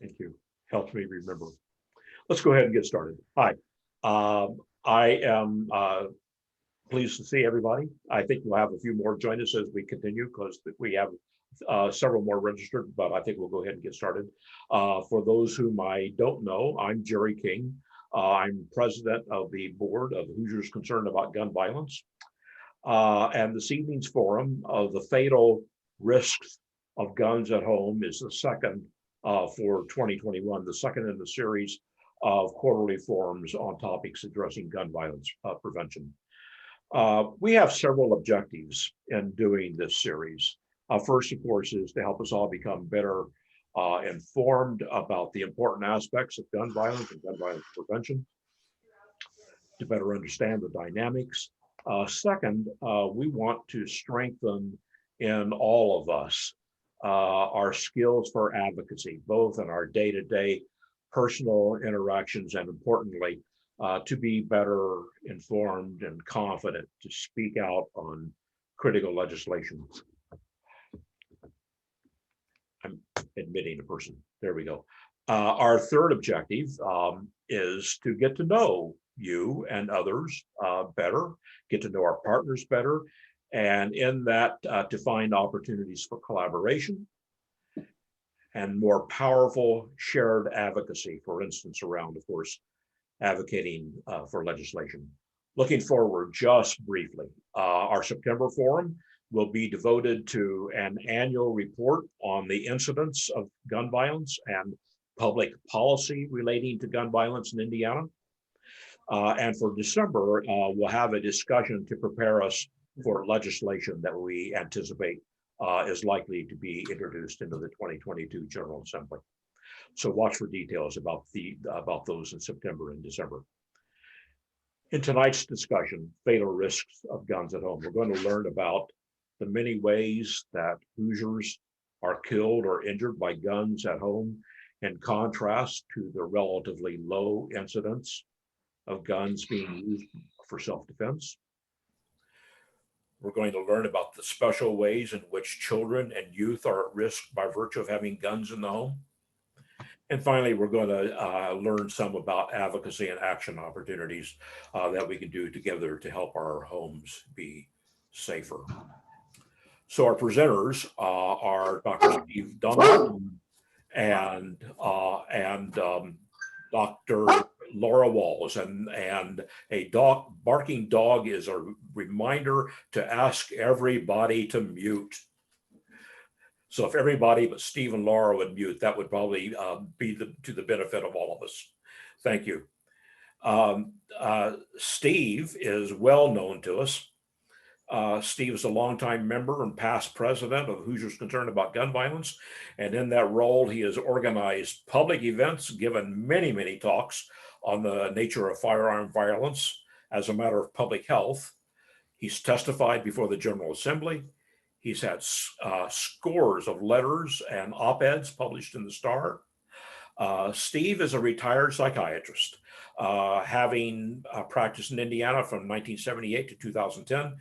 Thank you. Helps me remember. Let's go ahead and get started. Hi. I am pleased to see everybody. I think we'll have a few more join us as we continue because we have several more registered, but I think we'll go ahead and get started. For those whom I don't know, I'm Jerry King. I'm president of the board of Hoosiers Concerned About Gun Violence. And this evening's forum of the fatal risks of guns at home is the second for 2021, the second in the series of quarterly forums on topics addressing gun violence prevention. We have several objectives in doing this series. First, of course, is to help us all become better informed about the important aspects of gun violence and gun violence prevention, to better understand the dynamics. Second, we want to strengthen in all of us our skills for advocacy, both in our day-to-day personal interactions and importantly, to be better informed and confident to speak out on critical legislation. I'm admitting a person. There we go. Our third objective is to get to know you and others better, get to know our partners better, and in that to find opportunities for collaboration and more powerful shared advocacy, for instance, around, of course, advocating for legislation. Looking forward, just briefly, our September forum will be devoted to an annual report on the incidence of gun violence and public policy relating to gun violence in Indiana. And for December, we'll have a discussion to prepare us for legislation that we anticipate is likely to be introduced into the 2022 General Assembly. So watch for details about those in September and December. In tonight's discussion, fatal risks of guns at home, we're going to learn about the many ways that Hoosiers are killed or injured by guns at home, in contrast to the relatively low incidence of guns being used for self-defense. We're going to learn about the special ways in which children and youth are at risk by virtue of having guns in the home. And finally, we're going to learn some about advocacy and action opportunities that we can do together to help our homes be safer. So our presenters are Dr. Steve Dunlap and Dr. Laura Walls, and a barking dog is a reminder to ask everybody to mute. So if everybody but Steve and Laura would mute, that would probably be to the benefit of all of us. Thank you. Steve is well known to us. Steve is a longtime member and past president of Hoosiers Concerned About Gun Violence. And in that role, he has organized public events, given many, many talks on the nature of firearm violence as a matter of public health. He's testified before the General Assembly. He's had scores of letters and op-eds published in the Star. Steve is a retired psychiatrist, having practiced in Indiana from 1978 to 2010.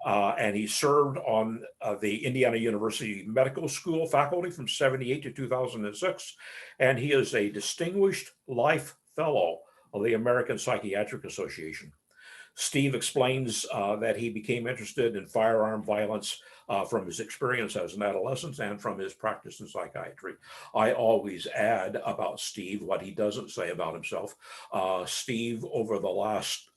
And he served on the Indiana University Medical School faculty from 78 to 2006. And he is a distinguished life fellow of the American Psychiatric Association. Steve explains that he became interested in firearm violence from his experience as an adolescent and from his practice in psychiatry. I always add about Steve what he doesn't say about himself. Steve, over the last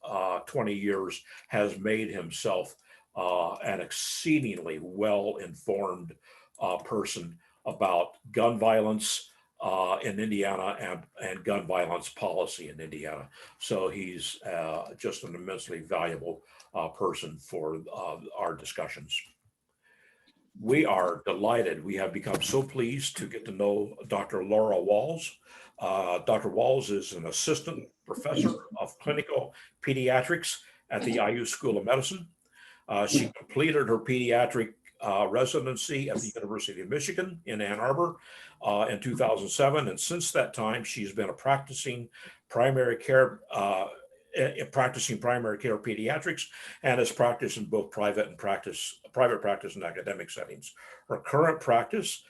20 years, has made himself an exceedingly well-informed person about gun violence in Indiana and gun violence policy in Indiana. So he's just an immensely valuable person for our discussions. We are delighted. We have become so pleased to get to know Dr. Laura Walls. Dr. Walls is an assistant professor of clinical pediatrics at the IU School of Medicine. She completed her pediatric residency at the University of Michigan in Ann Arbor in 2007. And since that time, she's been a practicing primary care practicing primary care pediatrics, and has practiced in both private practice and academic settings. Her current practice,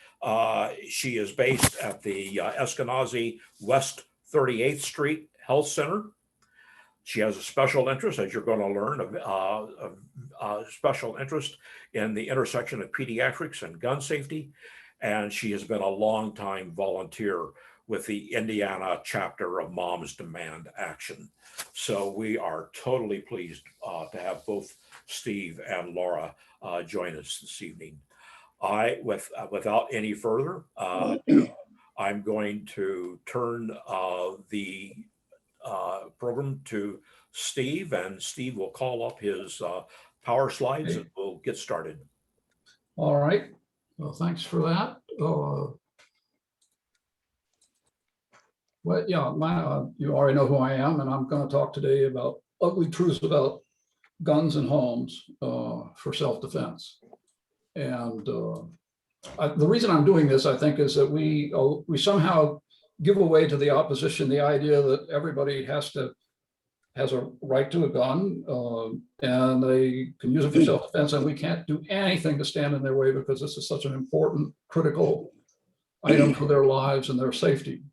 she is based at the Eskenazi West 38th Street Health Center. She has a special interest, as you're going to learn, a special interest in the intersection of pediatrics and gun safety. And she has been a longtime volunteer with the Indiana chapter of Moms Demand Action. So we are totally pleased to have both Steve and Laura join us this evening. Without any further, I'm going to turn the program to Steve, and Steve will call up his power slides and we'll get started. All right. Well, thanks for that. Well, yeah, you already know who I am, and I'm going to talk today about ugly truths about guns and homes for self-defense. And the reason I'm doing this, I think, is that we somehow give away to the opposition the idea that everybody has a right to a gun and they can use it for self-defense, and we can't do anything to stand in their way because this is such an important, critical item for their lives and their safety.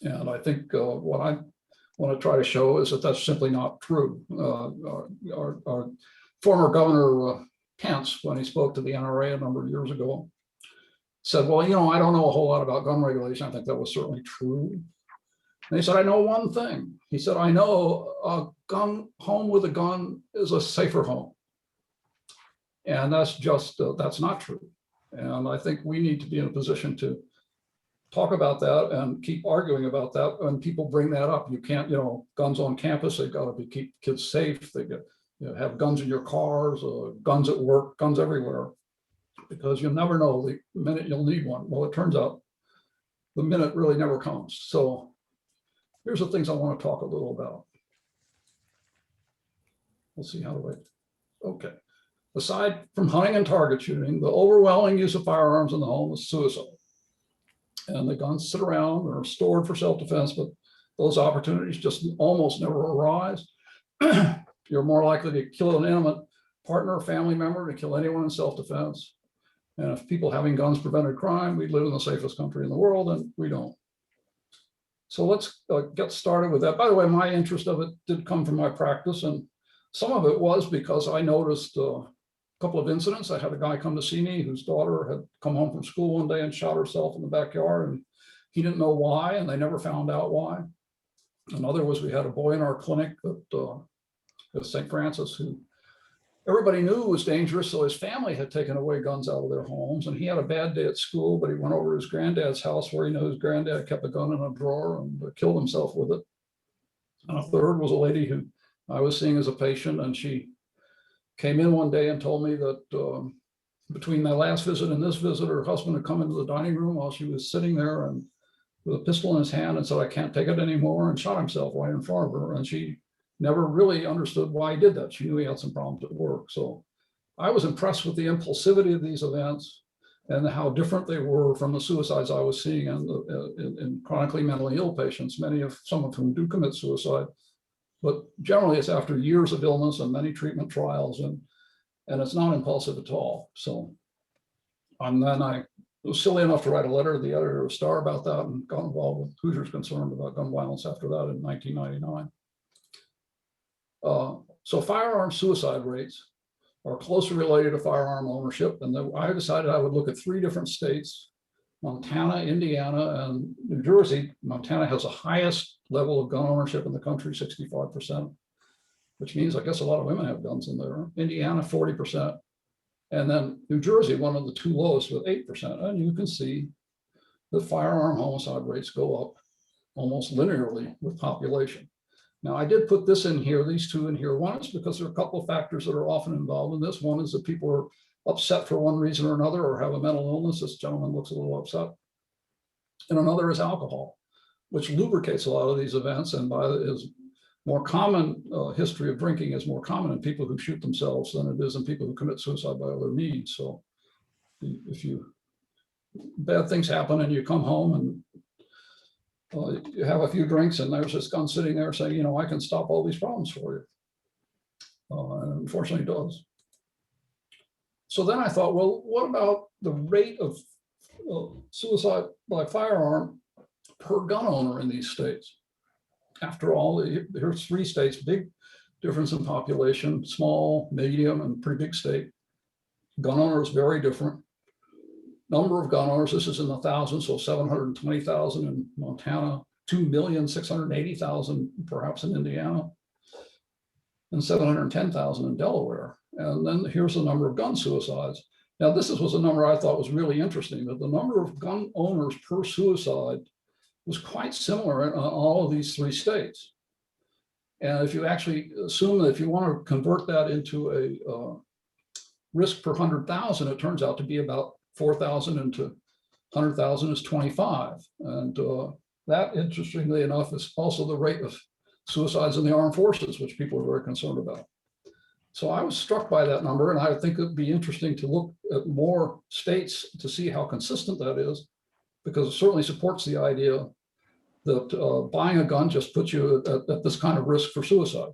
And I think what I want to try to show is that that's simply not true. Our former governor, Pence, when he spoke to the NRA a number of years ago, said, well, you know, I don't know a whole lot about gun regulation. I think that was certainly true. And he said, I know one thing. He said, I know a home with a gun is a safer home. And that's just, that's not true. And I think we need to be in a position to talk about that and keep arguing about that when people bring that up. You can't, you know, guns on campus, they've got to keep kids safe. They get, you know, have guns in your cars, guns at work, guns everywhere, because you'll never know the minute you'll need one. Well, it turns out the minute really never comes. So here's the things I want to talk a little about. Let's see, how do I, okay. Aside from hunting and target shooting, the overwhelming use of firearms in the home is suicide. And the guns sit around or are stored for self-defense, but those opportunities just almost never arise. You're more likely to kill an intimate partner or family member than kill anyone in self-defense. And if people having guns prevented crime, we'd live in the safest country in the world, and we don't. So let's get started with that. By the way, my interest of it did come from my practice, and some of it was because I noticed a couple of incidents. I had a guy come to see me whose daughter had come home from school one day and shot herself in the backyard, and he didn't know why, and they never found out why. Another was we had a boy in our clinic at St. Francis who everybody knew was dangerous, so his family had taken away guns out of their homes, and he had a bad day at school, but he went over to his granddad's house where he knew his granddad kept a gun in a drawer and killed himself with it. And a third was a lady who I was seeing as a patient, and she came in one day and told me that between my last visit and this visit, her husband had come into the dining room while she was sitting there and with a pistol in his hand and said, I can't take it anymore, and shot himself right in front of her. And she never really understood why he did that. She knew he had some problems at work. So I was impressed with the impulsivity of these events and how different they were from the suicides I was seeing in chronically mentally ill patients, some of whom do commit suicide. But generally, it's after years of illness and many treatment trials, and it's not impulsive at all. So, and then I was silly enough to write a letter to the editor of Star about that, and got involved with Hoosiers concerned about gun violence after that in 1999. So firearm suicide rates are closely related to firearm ownership, and then I decided I would look at 3 different states: Montana, Indiana, and New Jersey. Montana has the highest level of gun ownership in the country, 65%, which means I guess a lot of women have guns in there. Indiana, 40%. And then New Jersey, one of the 2 lowest with 8%. And you can see that firearm homicide rates go up almost linearly with population. Now, I did put this in here, these 2 in here. One is because there are a couple of factors that are often involved in this. One is that people are upset for one reason or another, or have a mental illness. This gentleman looks a little upset. And another is alcohol, which lubricates a lot of these events. And by his more common history of drinking is more common in people who shoot themselves than it is in people who commit suicide by other means. So if bad things happen and you come home and You have a few drinks and there's this gun sitting there saying, you know, I can stop all these problems for you. And unfortunately it does. So then I thought, well, what about the rate of suicide by firearm per gun owner in these states? After all, here's 3 states, big difference in population, small, medium, and pretty big state. Gun owners very different. Number of gun owners, this is in the thousands, so 720,000 in Montana, 2,680,000 perhaps in Indiana, and 710,000 in Delaware. And then here's the number of gun suicides. Now, this was a number I thought was really interesting, that the number of gun owners per suicide was quite similar in all of these 3 states. And if you actually assume that if you want to convert that into a risk per 100,000, it turns out to be about 4,000 into 100,000 is 25. And that, interestingly enough, is also the rate of suicides in the armed forces, which people are very concerned about. So I was struck by that number, and I think it'd be interesting to look at more states to see how consistent that is, because it certainly supports the idea that buying a gun just puts you at this kind of risk for suicide.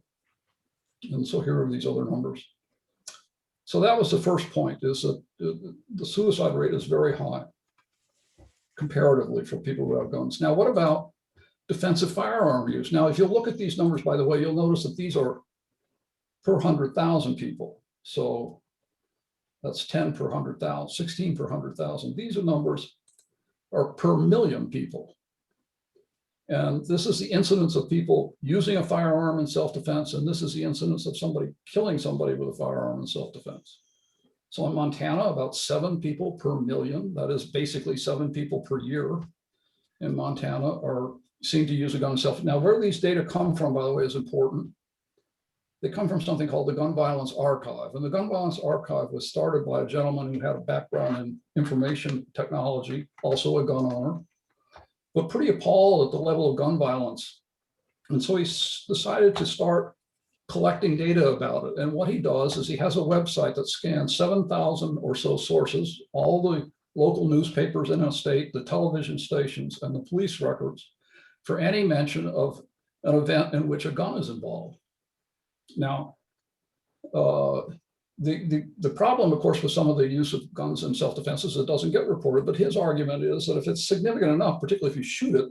And so here are these other numbers. So that was the first point, is that the suicide rate is very high comparatively for people who have guns. Now, what about defensive firearm use? Now, if you look at these numbers, by the way, you'll notice that these are per 100,000 people. So that's 10 per 100,000, 16 per 100,000. These are numbers are per million people. And this is the incidence of people using a firearm in self-defense, and this is the incidence of somebody killing somebody with a firearm in self-defense. So in Montana, about 7 people per million, that is basically 7 people per year in Montana seem to use a gun in self. Now, where these data come from, by the way, is important. They come from something called the Gun Violence Archive. And the Gun Violence Archive was started by a gentleman who had a background in information technology, also a gun owner, but pretty appalled at the level of gun violence. And so he decided to start collecting data about it. And what he does is he has a website that scans 7,000 or so sources, all the local newspapers in a state, the television stations, and the police records for any mention of an event in which a gun is involved. Now, the problem, of course, with some of the use of guns in self-defense is it doesn't get reported, but his argument is that if it's significant enough, particularly if you shoot it,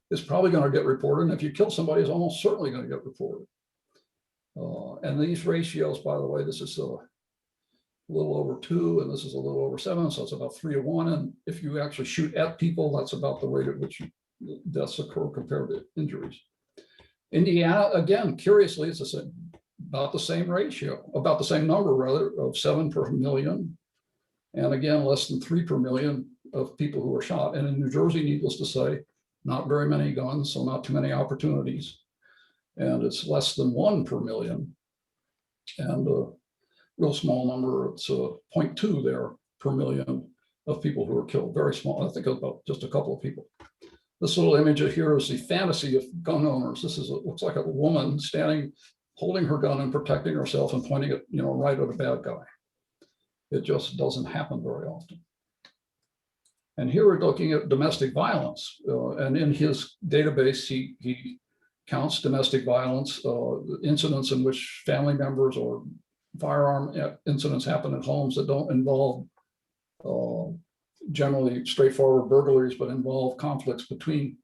it's probably going to get reported. And if you kill somebody, it's almost certainly going to get reported. And these ratios, by the way, this is a little over 2, and this is a little over 7, so it's about 3 to 1. And if you actually shoot at people, that's about the rate at which deaths occur compared to injuries. Indiana, again, curiously, it's about the same ratio, about the same number, rather, of 7 per million. And again, less than 3 per million of people who are shot. And in New Jersey, needless to say, not very many guns, so not too many opportunities. And it's less than 1 per million. And a real small number, it's 0.2 there per million of people who are killed. Very small, I think about just a couple of people. This little image here is the fantasy of gun owners. This is looks like a woman standing, holding her gun and protecting herself and pointing it, right at a bad guy. It just doesn't happen very often. And here we're looking at domestic violence. And in his database, he counts domestic violence, incidents in which family members or firearm incidents happen at homes that don't involve generally straightforward burglaries, but involve conflicts between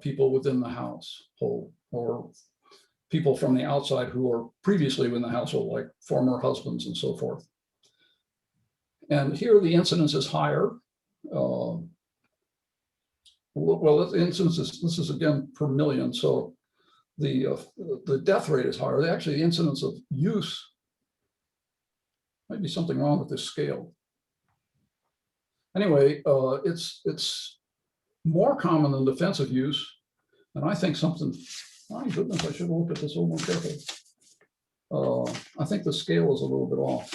people within the household or people from the outside who are previously in the household, like former husbands and so forth. And here the incidence is higher. Well, the incidence this is again per million. So the death rate is higher. Actually, the incidence of use, might be something wrong with this scale. Anyway, it's more common than defensive use. And I think something, my goodness, I should have looked at this a little more carefully. I think the scale is a little bit off.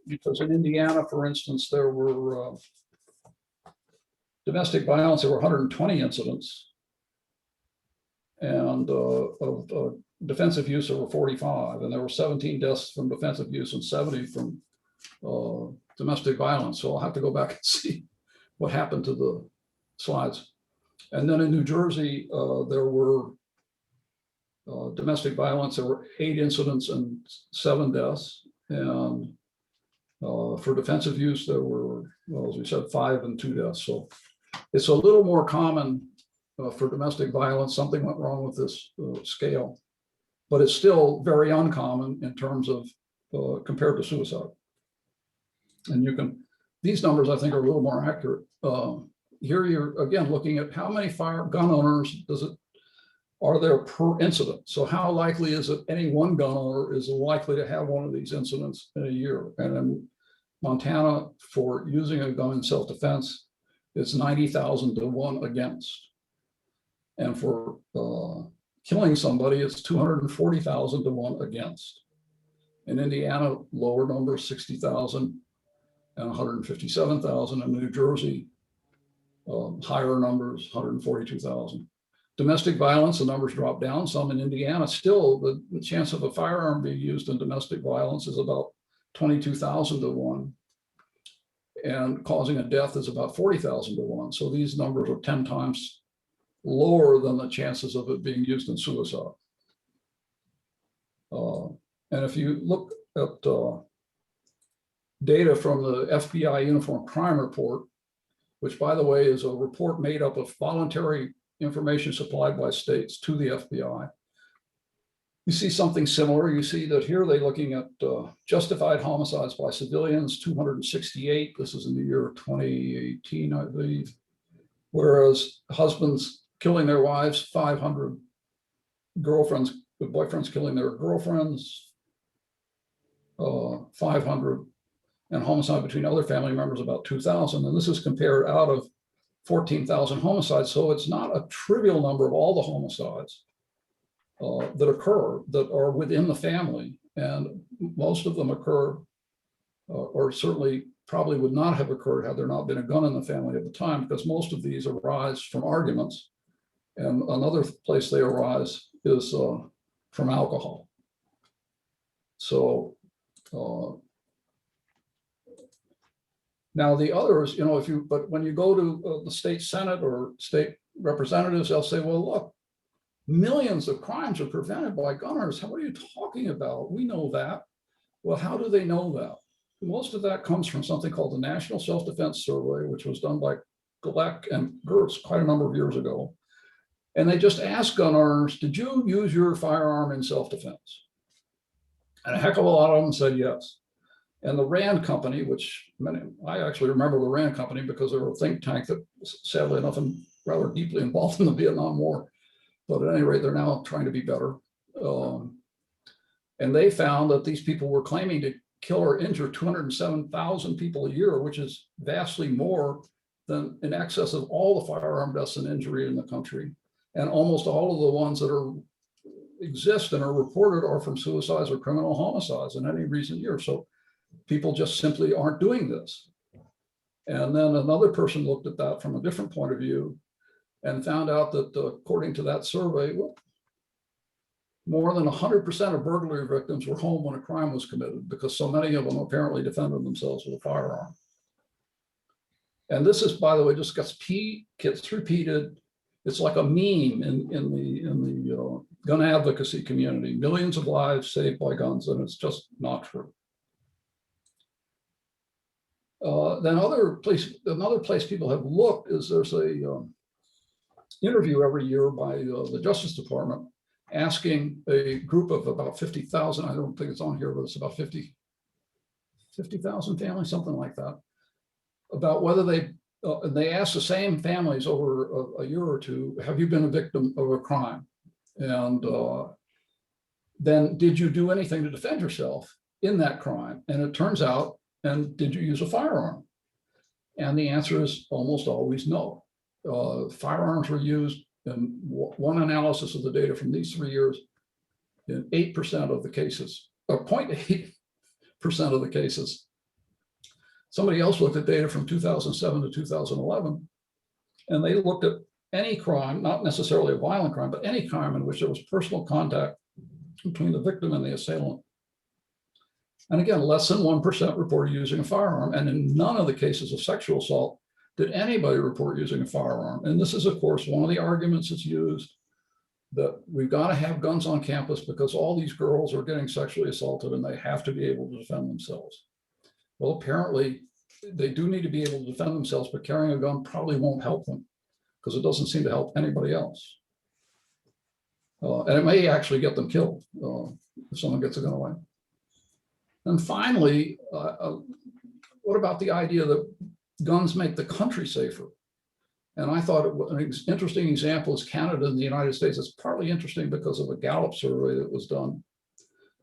Because in Indiana, for instance, there were domestic violence, there were 120 incidents. And of defensive use, there were 45. And there were 17 deaths from defensive use and 70 from domestic violence. So I'll have to go back and see what happened to slides. And then in New Jersey, there were domestic violence. There were 8 incidents and 7 deaths. And for defensive use, there were, well, as we said, 5 and 2 deaths. So it's a little more common for domestic violence. Something went wrong with this scale, but it's still very uncommon in terms of compared to suicide. And you can, these numbers I think are a little more accurate. Here you're again looking at how many gun owners are there per incident. So how likely is it any one gun owner is likely to have one of these incidents in a year? And in Montana, for using a gun in self-defense, it's 90,000 to 1 against. And for killing somebody, it's 240,000 to 1 against. In Indiana, lower numbers, 60,000 and 157,000. In New Jersey, higher numbers, 142,000. Domestic violence, the numbers drop down some. In Indiana, still the chance of a firearm being used in domestic violence is about 22,000 to 1. And causing a death is about 40,000 to 1. So these numbers are 10 times lower than the chances of it being used in suicide. And if you look at data from the FBI Uniform Crime Report, which by the way is a report made up of voluntary information supplied by states to the FBI, you see something similar. You see that here they're looking at justified homicides by civilians, 268. This is in the year 2018, I believe. Whereas husbands killing their wives, 500. Boyfriends killing their girlfriends, 500. And homicide between other family members, about 2,000. And this is compared out of 14,000 homicides. So it's not a trivial number of all the homicides that occur that are within the family. And most of them occur, or certainly probably would not have occurred had there not been a gun in the family at the time, because most of these arise from arguments. And another place they arise is from alcohol. So now the others, but when you go to the state Senate or state representatives, they'll say, well, look, millions of crimes are prevented by gun owners. What are you talking about? We know that. Well, how do they know that? Most of that comes from something called the National Self-Defense Survey, which was done by Gleck and Gertz quite a number of years ago. And they just asked gun owners, did you use your firearm in self-defense? And a heck of a lot of them said yes. And the RAND company, which I actually remember the RAND company because they were a think tank that sadly enough and rather deeply involved in the Vietnam War. But at any rate, they're now trying to be better. And they found that these people were claiming to kill or injure 207,000 people a year, which is vastly more than in excess of all the firearm deaths and injury in the country. And almost all of the ones that exist and are reported are from suicides or criminal homicides in any recent year. So people just simply aren't doing this. And then another person looked at that from a different point of view and found out that according to that survey, more than 100% of burglary victims were home when a crime was committed because so many of them apparently defended themselves with a firearm. And this is, by the way, just gets repeated. It's like a meme in the gun advocacy community. Millions of lives saved by guns, and it's just not true. Then another place people have looked is there's a interview every year by the Justice Department asking a group of about 50,000, I don't think it's on here, but it's about 50,000 families, something like that, about whether they asked the same families over a year or two, have you been a victim of a crime? And then did you do anything to defend yourself in that crime? And it turns out, and did you use a firearm? And the answer is almost always no. Firearms were used in one analysis of the data from these 3 years in 8% of the cases, or 0.8% of the cases. Somebody else looked at data from 2007 to 2011, and they looked at any crime, not necessarily a violent crime, but any crime in which there was personal contact between the victim and the assailant. And again, less than 1% reported using a firearm. And in none of the cases of sexual assault did anybody report using a firearm? And this is, of course, one of the arguments that's used, that we've got to have guns on campus because all these girls are getting sexually assaulted and they have to be able to defend themselves. Well, apparently they do need to be able to defend themselves, but carrying a gun probably won't help them because it doesn't seem to help anybody else. And it may actually get them killed if someone gets a gun away. And finally, what about the idea that guns make the country safer? And I thought an interesting example is Canada and the United States. It's partly interesting because of a Gallup survey that was done,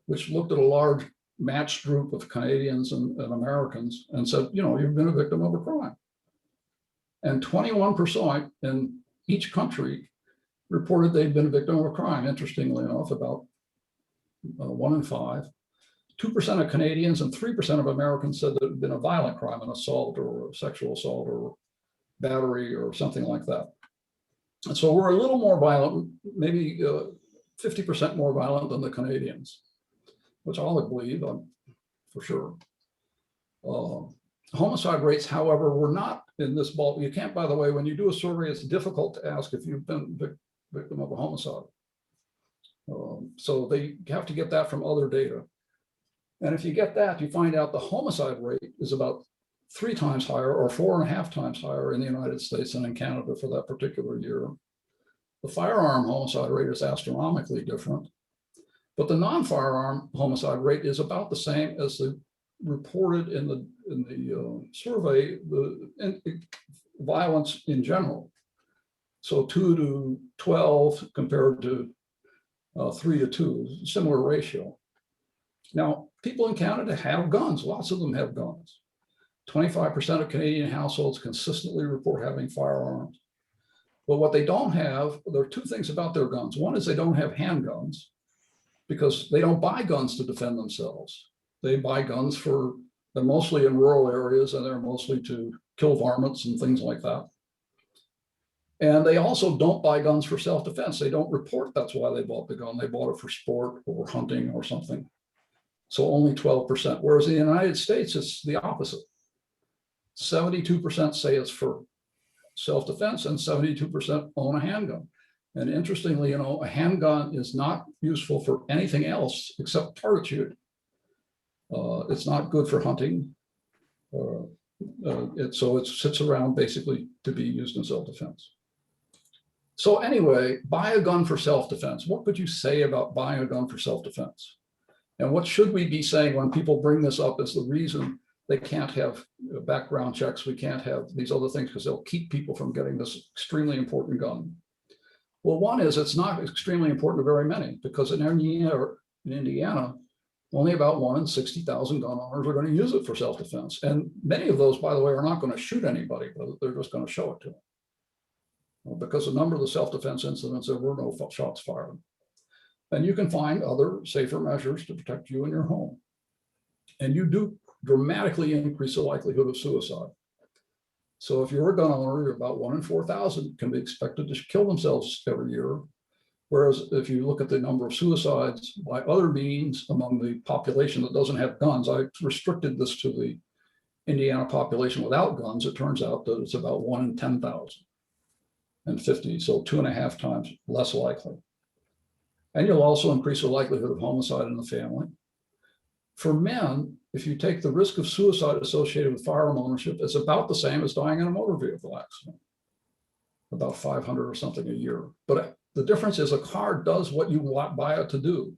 which looked at a large matched group of Canadians and Americans and said, you know, you've been a victim of a crime. And 21% in each country reported they'd been a victim of a crime. Interestingly enough, about 1 in 5. 2% of Canadians and 3% of Americans said that it had been a violent crime, an assault or a sexual assault or battery or something like that. And so we're a little more violent, maybe 50% more violent than the Canadians, which I'll believe for sure. Homicide rates, however, were not in this ball. You can't, by the way, when you do a survey, it's difficult to ask if you've been victim of a homicide. So they have to get that from other data. And if you get that, you find out the homicide rate is about 3 times higher or 4.5 times higher in the United States than in Canada for that particular year. The firearm homicide rate is astronomically different, but the non-firearm homicide rate is about the same as the reported in the survey, violence in general. So 2 to 12 compared to 3 to 2, similar ratio. Now, people in Canada have guns. Lots of them have guns. 25% of Canadian households consistently report having firearms. But what they don't have, there are 2 things about their guns. One is they don't have handguns because they don't buy guns to defend themselves. They buy guns they're mostly in rural areas and they're mostly to kill varmints and things like that. And they also don't buy guns for self-defense. They don't report that's why they bought the gun. They bought it for sport or hunting or something. So only 12%, whereas in the United States, it's the opposite. 72% say it's for self-defense and 72% own a handgun. And interestingly, you know, a handgun is not useful for anything else except target shooting. It's not good for hunting. So it sits around basically to be used in self-defense. So anyway, buy a gun for self-defense. What could you say about buying a gun for self-defense? And what should we be saying when people bring this up as the reason they can't have background checks, we can't have these other things because they'll keep people from getting this extremely important gun? Well, one is it's not extremely important to very many because in Indiana, only about 1 in 60,000 gun owners are going to use it for self-defense. And many of those, by the way, are not going to shoot anybody, but they're just going to show it to them. Well, because a number of the self-defense incidents, there were no shots fired. And you can find other safer measures to protect you and your home. And you do dramatically increase the likelihood of suicide. So if you're a gun owner, you're about 1 in 4,000 can be expected to kill themselves every year. Whereas if you look at the number of suicides by other means among the population that doesn't have guns, I restricted this to the Indiana population without guns. It turns out that it's about 1 in 10,000 and 50, so 2.5 times less likely. And you'll also increase the likelihood of homicide in the family. For men, if you take the risk of suicide associated with firearm ownership, it's about the same as dying in a motor vehicle accident, about 500 or something a year. But the difference is a car does what you buy it to do.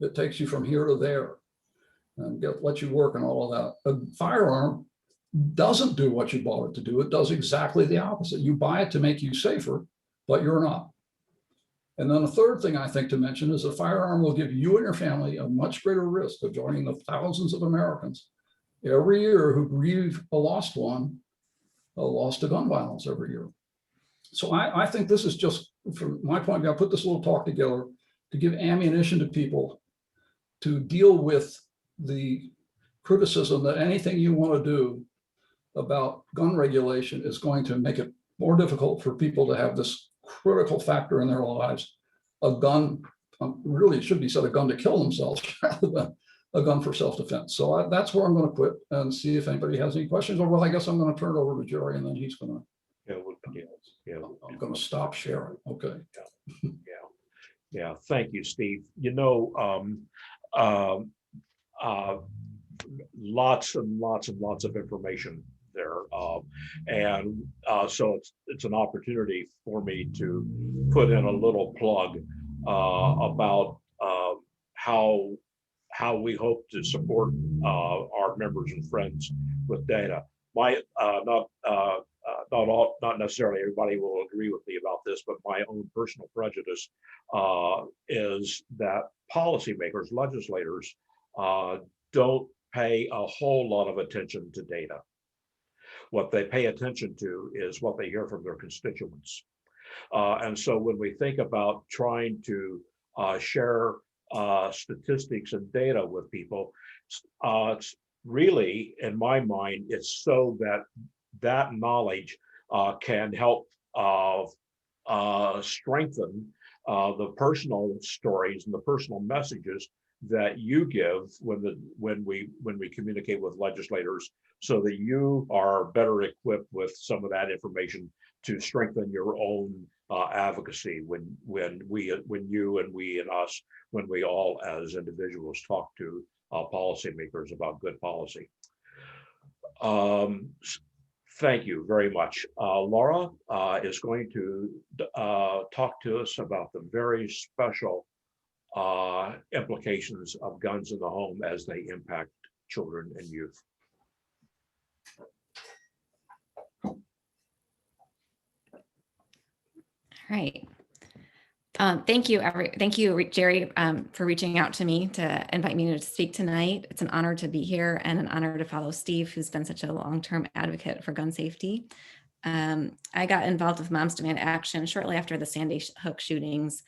It takes you from here to there and lets you work and all of that. A firearm doesn't do what you bought it to do. It does exactly the opposite. You buy it to make you safer, but you're not. And then the third thing I think to mention is a firearm will give you and your family a much greater risk of joining the thousands of Americans every year who grieve a lost one, a loss to gun violence every year. So I think this is just, from my point of view, I put this little talk together to give ammunition to people to deal with the criticism that anything you want to do about gun regulation is going to make it more difficult for people to have this critical factor in their lives, a gun, really it should be said a gun to kill themselves rather than a gun for self-defense. So that's where I'm going to quit and see if anybody has any questions. Or well, I guess I'm going to turn it over to Jerry, and then he's going to. I'm going to stop sharing. Okay. Yeah. Thank you, Steve. You know, lots and lots and lots of information there, and so it's an opportunity for me to put in a little plug about how we hope to support our members and friends with data. My not necessarily everybody will agree with me about this, but my own personal prejudice is that policymakers, legislators, don't pay a whole lot of attention to data. What they pay attention to is what they hear from their constituents. And so when we think about trying to share statistics and data with people, it's really, in my mind, it's so that that knowledge can help strengthen the personal stories and the personal messages that you give when we communicate with legislators, so that you are better equipped with some of that information to strengthen your own advocacy when you and we and us, when we all as individuals talk to policymakers about good policy. Thank you very much. Laura is going to talk to us about the very special implications of guns in the home as they impact children and youth. All right. Thank you, Jerry, for reaching out to me to invite me to speak tonight. It's an honor to be here and an honor to follow Steve, who's been such a long-term advocate for gun safety. I got involved with Moms Demand Action shortly after the Sandy Hook shootings.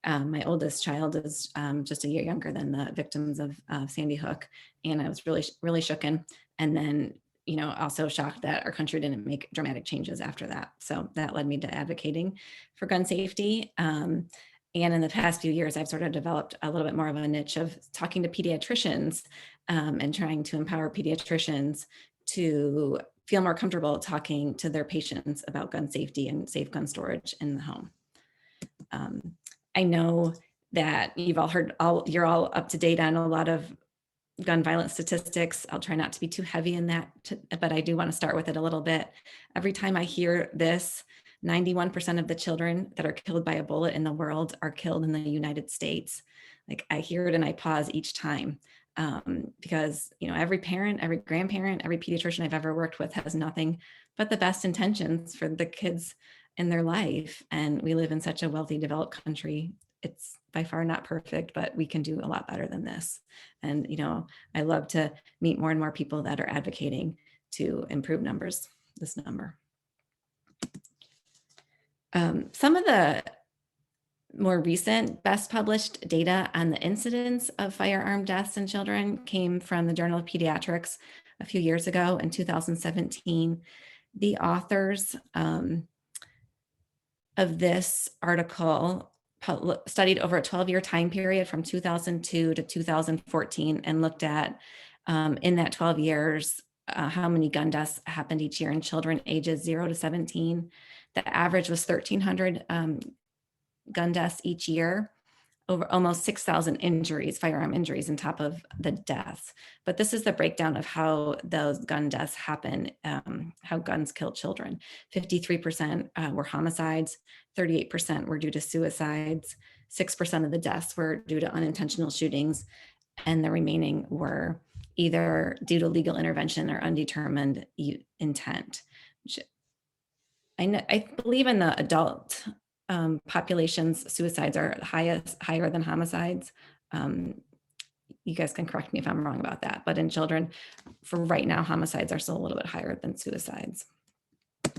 My oldest child is just a year younger than the victims of Sandy Hook, and I was really, really shooken. And then, you know, also shocked that our country didn't make dramatic changes after that. So that led me to advocating for gun safety. And in the past few years, I've sort of developed a little bit more of a niche of talking to pediatricians and trying to empower pediatricians to feel more comfortable talking to their patients about gun safety and safe gun storage in the home. I know that you've all heard, you're all up to date on a lot of gun violence statistics. I'll try not to be too heavy in that, but I do want to start with it a little bit. Every time I hear this, 91% of the children that are killed by a bullet in the world are killed in the United States. Like, I hear it and I pause each time because, you know, every parent, every grandparent, every pediatrician I've ever worked with has nothing but the best intentions for the kids in their life. And we live in such a wealthy, developed country. It's by far not perfect, but we can do a lot better than this. And, you know, I love to meet more and more people that are advocating to improve this number. Some of the more recent best published data on the incidence of firearm deaths in children came from the Journal of Pediatrics a few years ago in 2017. The authors of this article studied over a 12-year time period from 2002 to 2014 and looked at, in that 12 years, how many gun deaths happened each year in children ages 0 to 17. The average was 1,300 gun deaths each year, over almost 6,000 injuries, firearm injuries on top of the deaths. But this is the breakdown of how those gun deaths happen, how guns kill children. 53% were homicides, 38% were due to suicides, 6% of the deaths were due to unintentional shootings, and the remaining were either due to legal intervention or undetermined intent. I believe in the adult populations, suicides are higher than homicides. You guys can correct me if I'm wrong about that, but in children, for right now, homicides are still a little bit higher than suicides. If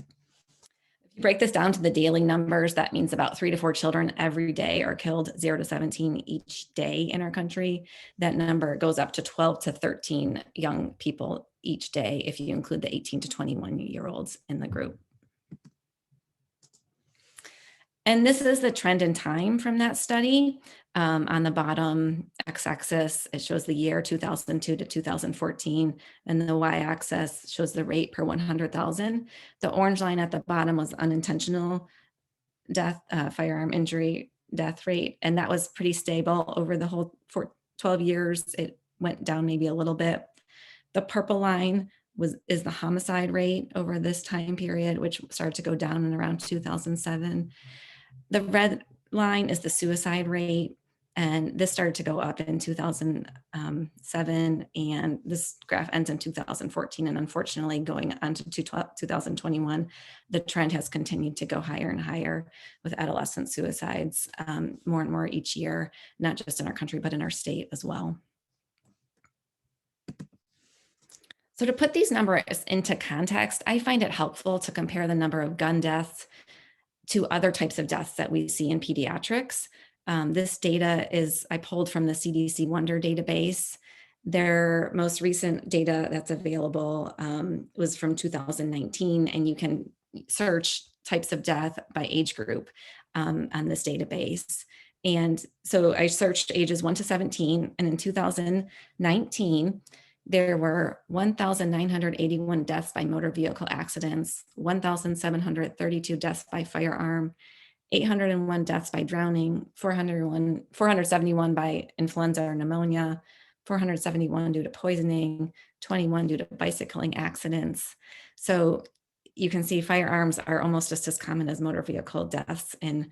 you break this down to the daily numbers, that means about 3 to 4 children every day are killed 0 to 17 each day in our country. That number goes up to 12 to 13 young people each day if you include the 18 to 21-year-olds in the group. And this is the trend in time from that study. On the bottom x-axis, it shows the year 2002 to 2014, and the y-axis shows the rate per 100,000. The orange line at the bottom was unintentional death, firearm injury death rate, and that was pretty stable over the whole 12 years. It went down maybe a little bit. The purple line is the homicide rate over this time period, which started to go down in around 2007. The red line is the suicide rate, and this started to go up in 2007, and this graph ends in 2014. And unfortunately, going on to 2021, the trend has continued to go higher and higher with adolescent suicides, more and more each year, not just in our country, but in our state as well. So to put these numbers into context, I find it helpful to compare the number of gun deaths to other types of deaths that we see in pediatrics. This data I pulled from the CDC Wonder database. Their most recent data that's available was from 2019, and you can search types of death by age group on this database. And so I searched ages 1 to 17, and in 2019, there were 1,981 deaths by motor vehicle accidents, 1,732 deaths by firearm, 801 deaths by drowning, 471 by influenza or pneumonia, 471 due to poisoning, 21 due to bicycling accidents. So you can see firearms are almost just as common as motor vehicle deaths in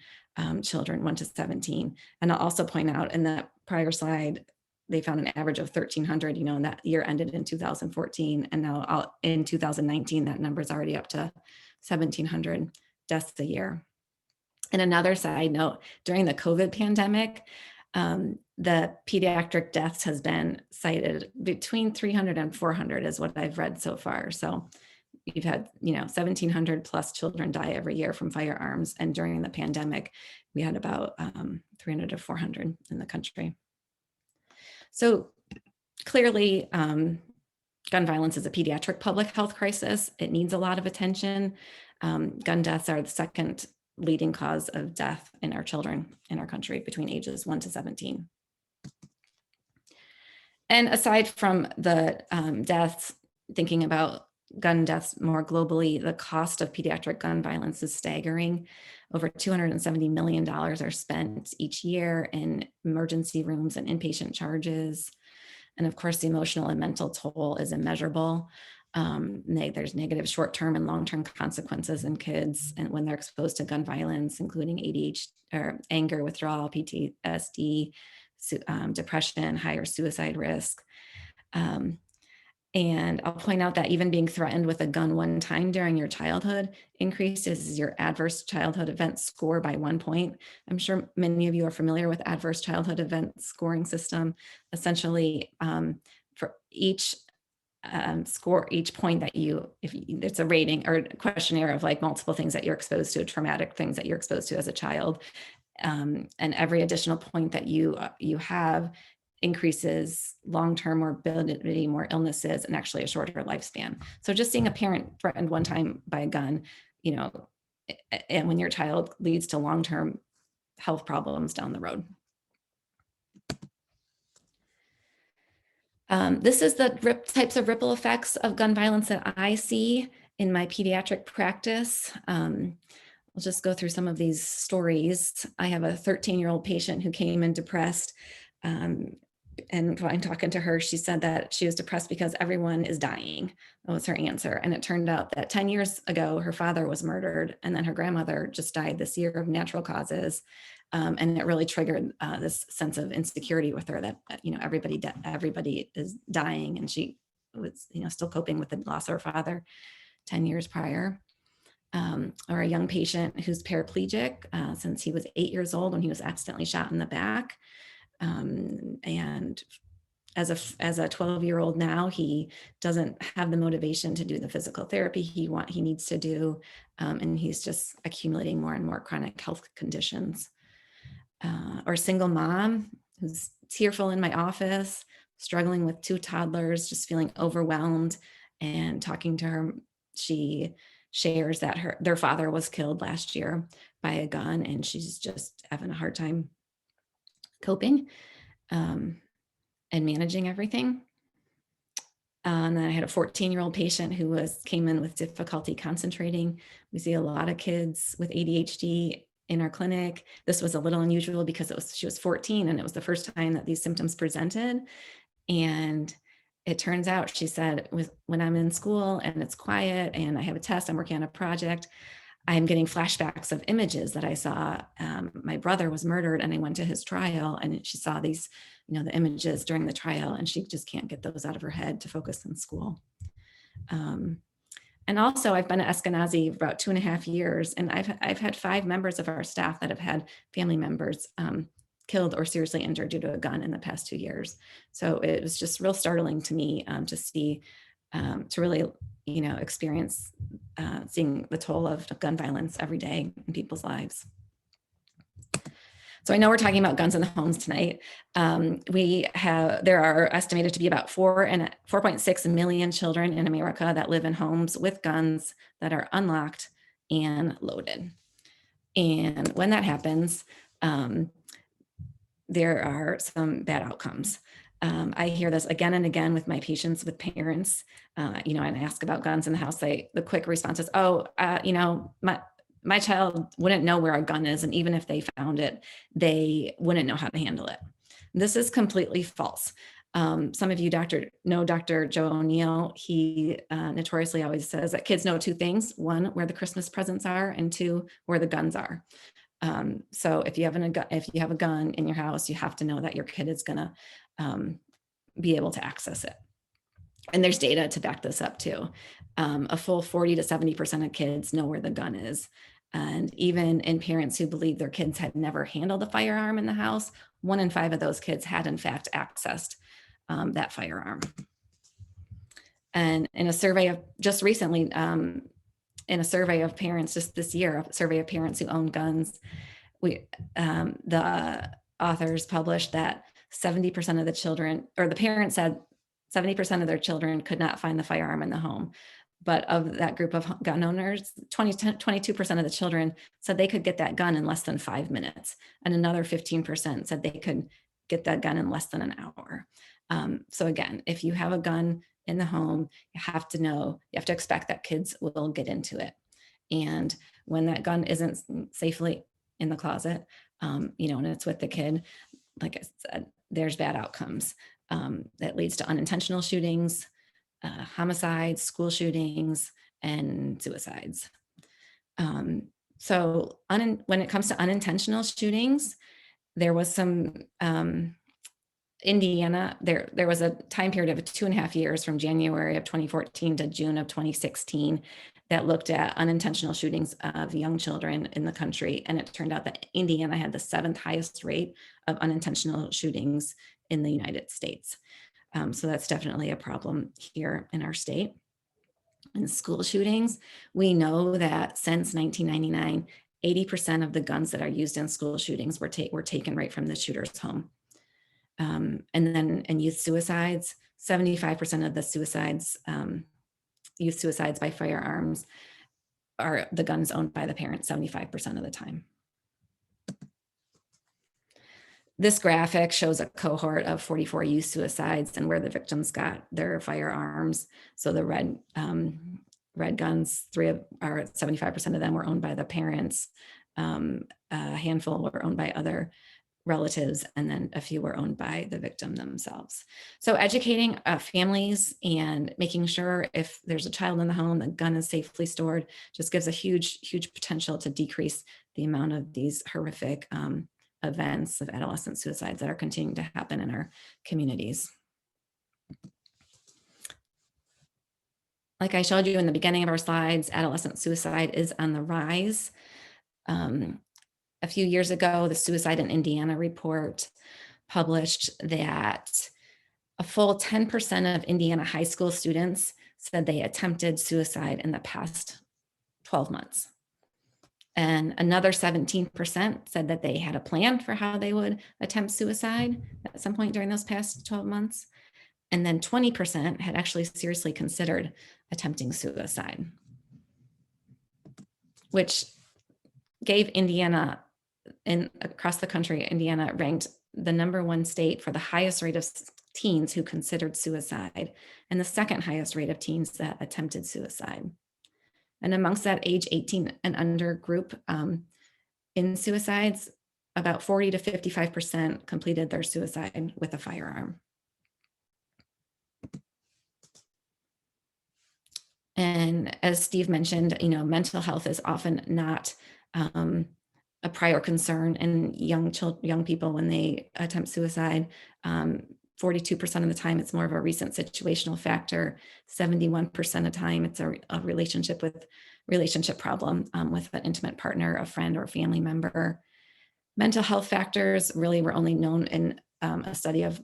children 1 to 17. And I'll also point out in that prior slide, they found an average of 1,300, and that year ended in 2014. And now in 2019, that number is already up to 1,700 deaths a year. And another side note, during the COVID pandemic, the pediatric deaths has been cited between 300 and 400 is what I've read so far. So you've had, 1,700 plus children die every year from firearms. And during the pandemic, we had about 300 to 400 in the country. So clearly, gun violence is a pediatric public health crisis. It needs a lot of attention. Gun deaths are the second leading cause of death in our children in our country between ages 1 to 17. And aside from the deaths, thinking about gun deaths more globally, the cost of pediatric gun violence is staggering. Over $270 million are spent each year in emergency rooms and inpatient charges. And of course, the emotional and mental toll is immeasurable. There's negative short-term and long-term consequences in kids and when they're exposed to gun violence, including ADHD or anger, withdrawal, PTSD, depression, higher suicide risk. And I'll point out that even being threatened with a gun one time during your childhood increases your adverse childhood event score by 1 point. I'm sure many of you are familiar with adverse childhood event scoring system. Essentially, for each each point that it's a rating or a questionnaire of like multiple things that you're exposed to, traumatic things that you're exposed to as a child. And every additional point that you have increases long-term morbidity, more illnesses, and actually a shorter lifespan. So just seeing a parent threatened one time by a gun, and when your child leads to long-term health problems down the road. This is the types of ripple effects of gun violence that I see in my pediatric practice. I'll just go through some of these stories. I have a 13-year-old patient who came in depressed. And when talking to her, she said that she was depressed because everyone is dying. That was her answer. And it turned out that 10 years ago, her father was murdered, and then her grandmother just died this year of natural causes. And it really triggered this sense of insecurity with her that, everybody is dying, and she was, still coping with the loss of her father 10 years prior. Or a young patient who's paraplegic since he was 8 years old when he was accidentally shot in the back. And as a 12-year-old now, he doesn't have the motivation to do the physical therapy he needs to do, and he's just accumulating more and more chronic health conditions. Or a single mom who's tearful in my office, struggling with 2 toddlers, just feeling overwhelmed, and talking to her, she shares that their father was killed last year by a gun, and she's just having a hard time coping and managing everything. And then I had a 14-year-old patient who came in with difficulty concentrating. We see a lot of kids with ADHD in our clinic. This was a little unusual because she was 14 and it was the first time that these symptoms presented. And it turns out, she said, when I'm in school and it's quiet and I have a test, I'm working on a project, I'm getting flashbacks of images that I saw. My brother was murdered and I went to his trial, and she saw these, the images during the trial, and she just can't get those out of her head to focus in school. And also, I've been at Eskenazi for about 2.5 years, and I've had 5 members of our staff that have had family members killed or seriously injured due to a gun in the past 2 years. So it was just real startling to me to see, to really, experience seeing the toll of gun violence every day in people's lives. So I know we're talking about guns in the homes tonight. There are estimated to be about 4.6 million children in America that live in homes with guns that are unlocked and loaded. And when that happens, there are some bad outcomes. I hear this again and again with my patients, with parents, and ask about guns in the house. The quick response is, my child wouldn't know where a gun is. And even if they found it, they wouldn't know how to handle it. This is completely false. Some of you know Dr. Joe O'Neill. He notoriously always says that kids know 2 things: 1, where the Christmas presents are, and 2, where the guns are. So if you have a gun in your house, you have to know that your kid is gonna be able to access it. And there's data to back this up too. A full 40 to 70% of kids know where the gun is. And even in parents who believe their kids had never handled a firearm in the house, 1 in 5 of those kids had in fact accessed that firearm. And in a survey of just recently, in a survey of parents just this year, a survey of parents who own guns, the authors published that 70% of the children, or the parents said 70% of their children could not find the firearm in the home. But of that group of gun owners, 22% of the children said they could get that gun in less than 5 minutes. And another 15% said they could get that gun in less than an hour. So again, if you have a gun in the home, you have to expect that kids will get into it. And when that gun isn't safely in the closet, and it's with the kid, like I said, there's bad outcomes. That leads to unintentional shootings, homicides, school shootings, and suicides. So when it comes to unintentional shootings, there was some Indiana, there was a time period of 2.5 years from January of 2014 to June of 2016 that looked at unintentional shootings of young children in the country. And it turned out that Indiana had the 7th highest rate of unintentional shootings in the United States. So that's definitely a problem here in our state. In school shootings, we know that since 1999, 80% of the guns that are used in school shootings were taken right from the shooter's home. And then in youth suicides, 75% of the suicides, youth suicides by firearms, are the guns owned by the parents 75% of the time. This graphic shows a cohort of 44 youth suicides and where the victims got their firearms. So the red guns, 75% of them were owned by the parents. A handful were owned by other relatives, and then a few were owned by the victim themselves. So educating families and making sure if there's a child in the home, the gun is safely stored, just gives a huge potential to decrease the amount of these horrific events of adolescent suicides that are continuing to happen in our communities. Like I showed you in the beginning of our slides, adolescent suicide is on the rise. A few years ago, the Suicide in Indiana report published that a full 10% of Indiana high school students said they attempted suicide in the past 12 months. And another 17% said that they had a plan for how they would attempt suicide at some point during those past 12 months. And then 20% had actually seriously considered attempting suicide. which gave Indiana, across the country, Indiana ranked the #1 state for the highest rate of teens who considered suicide and the second highest rate of teens that attempted suicide. And amongst that age 18 and under group in suicides, about 40 to 55% completed their suicide with a firearm. And as Steve mentioned, mental health is often not a prior concern in young people when they attempt suicide. 42% of the time, it's more of a recent situational factor. 71% of the time, it's a relationship problem with an intimate partner, a friend, or a family member. Mental health factors really were only known in a study of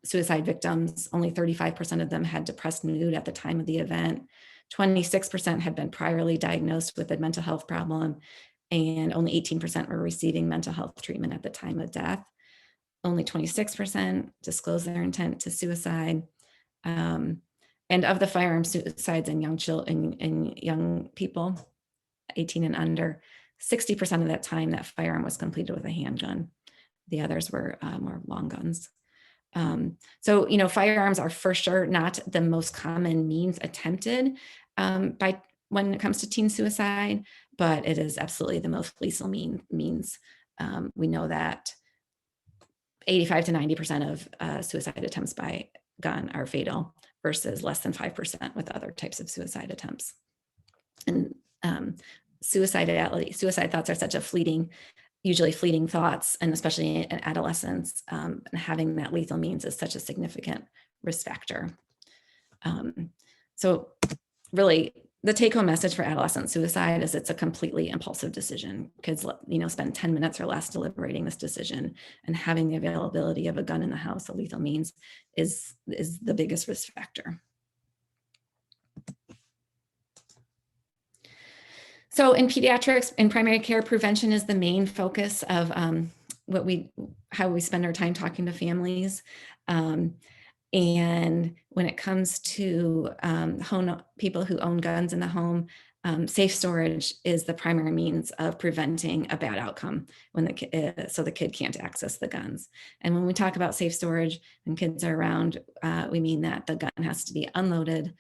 suicide victims. Only 35% of them had depressed mood at the time of the event. 26% had been priorly diagnosed with a mental health problem, and only 18% were receiving mental health treatment at the time of death. Only 26% disclosed their intent to suicide. And of the firearm suicides in young people, 18 and under, 60% of that time, that firearm was completed with a handgun. The others were more long guns. So, firearms are for sure not the most common means attempted when it comes to teen suicide, but it is absolutely the most lethal means. We know that 85 to 90% of suicide attempts by gun are fatal versus less than 5% with other types of suicide attempts. And suicide thoughts are such a usually fleeting thoughts, and especially in adolescence, and having that lethal means is such a significant risk factor. So really, the take-home message for adolescent suicide is it's a completely impulsive decision. Kids, spend 10 minutes or less deliberating this decision, and having the availability of a gun in the house, a lethal means, is the biggest risk factor. So in pediatrics, in primary care, prevention is the main focus of how we spend our time talking to families. And when it comes to people who own guns in the home, safe storage is the primary means of preventing a bad outcome so the kid can't access the guns. And when we talk about safe storage and kids are around, we mean that the gun has to be unloaded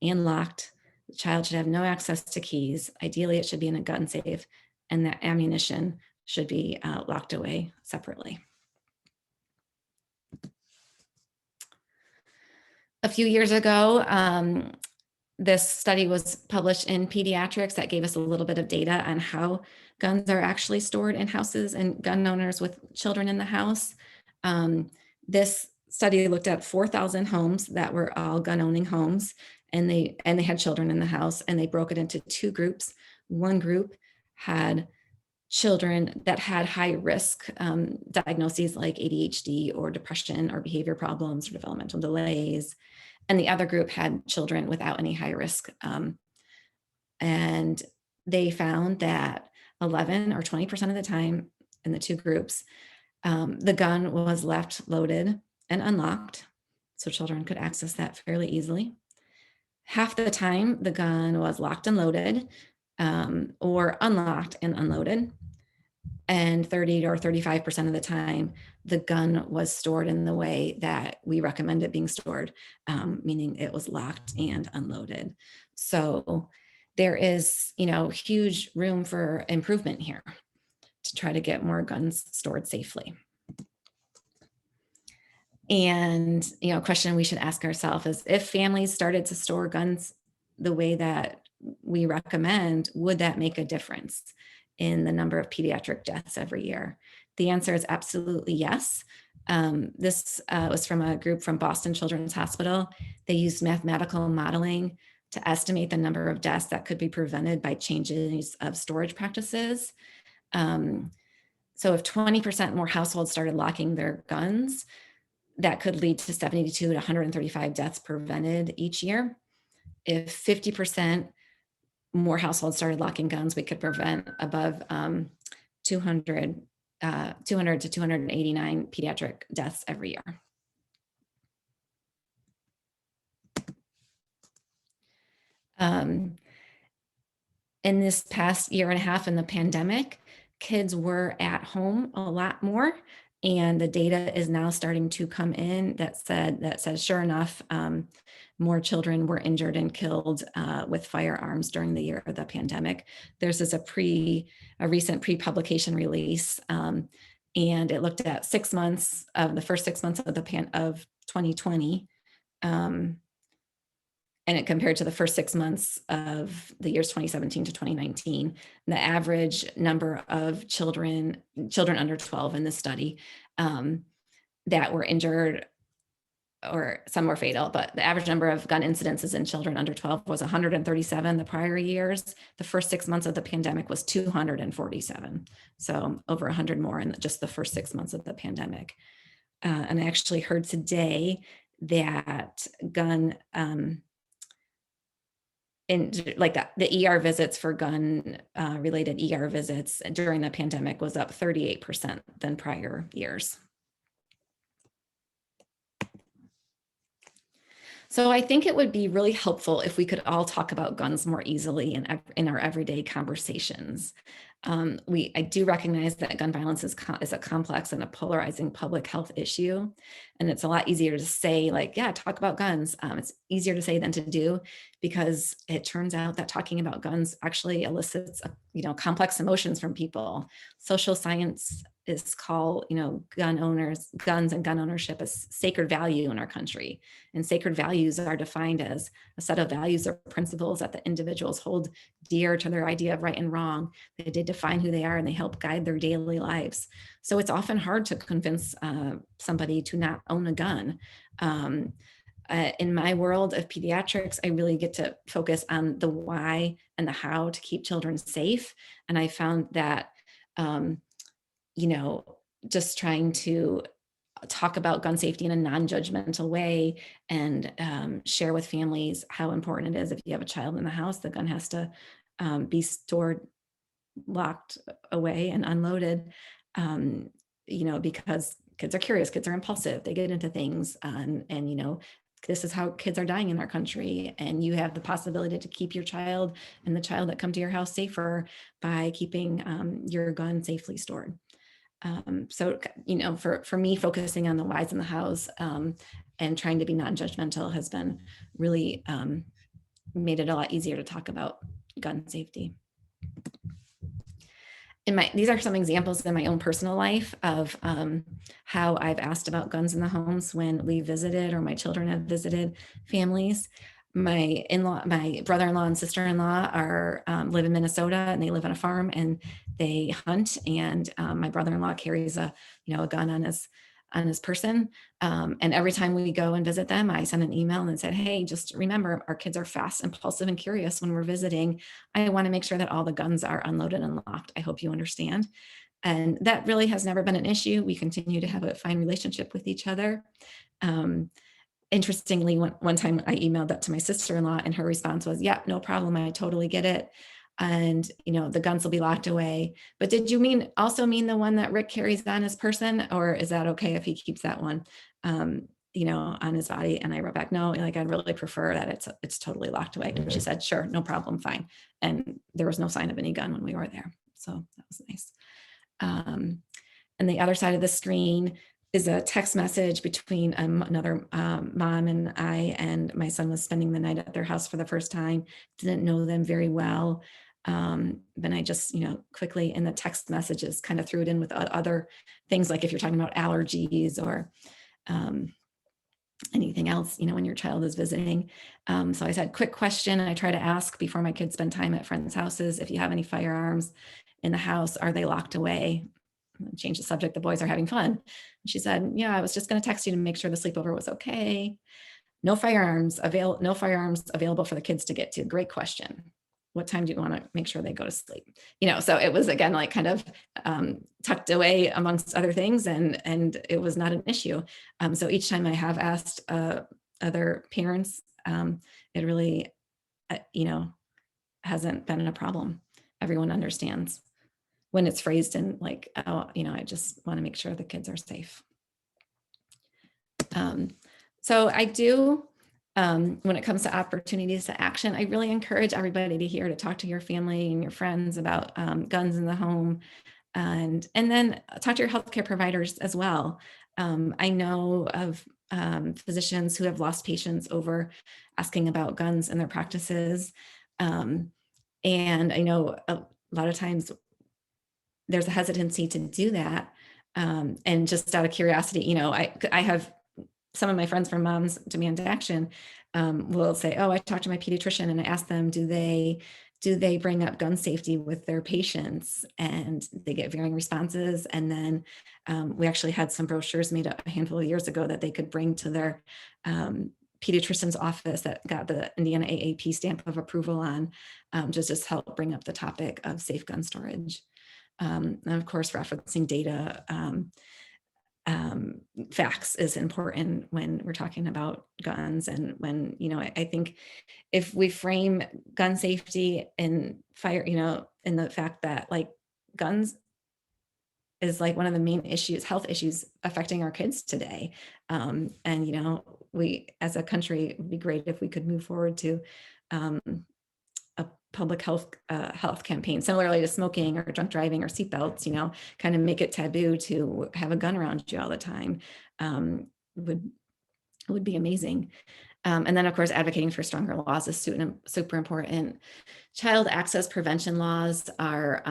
and locked. The child should have no access to keys. Ideally, it should be in a gun safe, and that ammunition should be locked away separately. A few years ago, this study was published in Pediatrics that gave us a little bit of data on how guns are actually stored in houses and gun owners with children in the house. This study looked at 4,000 homes that were all gun-owning homes, and they had children in the house, and they broke it into two groups. One group had children that had high risk diagnoses like ADHD or depression or behavior problems or developmental delays. And the other group had children without any high risk. And they found that 11 or 20% of the time in the two groups, the gun was left loaded and unlocked, so children could access that fairly easily. Half the time, the gun was locked and loaded, or unlocked and unloaded. And 30 or 35% of the time, the gun was stored in the way that we recommend it being stored, meaning it was locked and unloaded. So there is, huge room for improvement here to try to get more guns stored safely. And, a question we should ask ourselves is, if families started to store guns the way that we recommend, would that make a difference in the number of pediatric deaths every year? The answer is absolutely yes. This was from a group from Boston Children's Hospital. They used mathematical modeling to estimate the number of deaths that could be prevented by changes of storage practices. So if 20% more households started locking their guns, that could lead to 72 to 135 deaths prevented each year. If 50% more households started locking guns, we could prevent above 200 to 289 pediatric deaths every year. in this past year and a half in the pandemic, kids were at home a lot more. And the data is now starting to come in that says, sure enough, more children were injured and killed with firearms during the year of the pandemic. There's a recent pre-publication release, and it looked at 6 months of the first 6 months of 2020. And it compared to the first 6 months of the years 2017 to 2019, the average number of children under 12 in this study that were injured, or some were fatal, but the average number of gun incidences in children under 12 was 137 the prior years. The first 6 months of the pandemic was 247. So over 100 more in just the first 6 months of the pandemic. And I actually heard today that the ER visits for gun related ER visits during the pandemic was up 38% than prior years. So I think it would be really helpful if we could all talk about guns more easily in our everyday conversations. I do recognize that gun violence is a complex and a polarizing public health issue. And it's a lot easier to say, like, yeah, talk about guns. It's easier to say than to do, because it turns out that talking about guns actually elicits, complex emotions from people. Social science is called, guns and gun ownership as sacred value in our country. And sacred values are defined as a set of values or principles that the individuals hold dear to their idea of right and wrong. They define who they are and they help guide their daily lives. So it's often hard to convince somebody to not own a gun. In my world of pediatrics, I really get to focus on the why and the how to keep children safe. And I found that, just trying to talk about gun safety in a non-judgmental way and share with families how important it is. If you have a child in the house, the gun has to be stored, locked away and unloaded, because kids are curious, kids are impulsive, they get into things, and this is how kids are dying in our country. And you have the possibility to keep your child and the child that come to your house safer by keeping your gun safely stored. So, for me, focusing on the whys in the hows and trying to be non-judgmental has been really made it a lot easier to talk about gun safety. These are some examples in my own personal life of how I've asked about guns in the homes when we visited or my children have visited families. My brother-in-law and sister-in-law live in Minnesota, and they live on a farm and they hunt. And my brother-in-law carries a gun on his person. And every time we go and visit them, I send an email and said, hey, just remember, our kids are fast, impulsive, and curious when we're visiting. I want to make sure that all the guns are unloaded and locked. I hope you understand. And that really has never been an issue. We continue to have a fine relationship with each other. Interestingly, one time I emailed that to my sister-in-law and her response was, yeah, no problem. I totally get it. And, the guns will be locked away. But did you also mean the one that Rick carries on his person? Or is that okay if he keeps that one, on his body? And I wrote back, no, I'd really prefer that it's totally locked away. And she said, sure, no problem, fine. And there was no sign of any gun when we were there. So that was nice. And the other side of the screen is a text message between another mom and I, and my son was spending the night at their house for the first time, didn't know them very well. Then I just, quickly in the text messages kind of threw it in with other things, like if you're talking about allergies or anything else, when your child is visiting. So I said, quick question. And I try to ask before my kids spend time at friends' houses, if you have any firearms in the house, are they locked away? Change the subject, the boys are having fun. And she said, yeah, I was just going to text you to make sure the sleepover was okay. No firearms available for the kids to get to. Great question. What time do you want to make sure they go to sleep? So it was, again, like kind of tucked away amongst other things, and it was not an issue. So each time I have asked other parents, it really, hasn't been a problem. Everyone understands when it's phrased in like, oh, I just want to make sure the kids are safe. So I do When it comes to opportunities to action, I really encourage everybody to hear, to talk to your family and your friends about guns in the home, and then talk to your healthcare providers as well. I know of physicians who have lost patients over asking about guns in their practices. And I know a lot of times there's a hesitancy to do that. And just out of curiosity, I have some of my friends from Moms Demand Action will say, "Oh, I talked to my pediatrician and I asked them, do they bring up gun safety with their patients?" And they get varying responses. And then we actually had some brochures made up a handful of years ago that they could bring to their pediatrician's office that got the Indiana AAP stamp of approval on, just help bring up the topic of safe gun storage. And of course, referencing data. Facts is important when we're talking about guns. And when, I think if we frame gun safety and fire, in the fact that like guns is like one of the main issues, health issues affecting our kids today. And, we as a country, it would be great if we could move forward to a public health campaign, similarly to smoking or drunk driving or seatbelts, kind of make it taboo to have a gun around you all the time. Would be amazing. And then of course, advocating for stronger laws is super important. Child access prevention laws are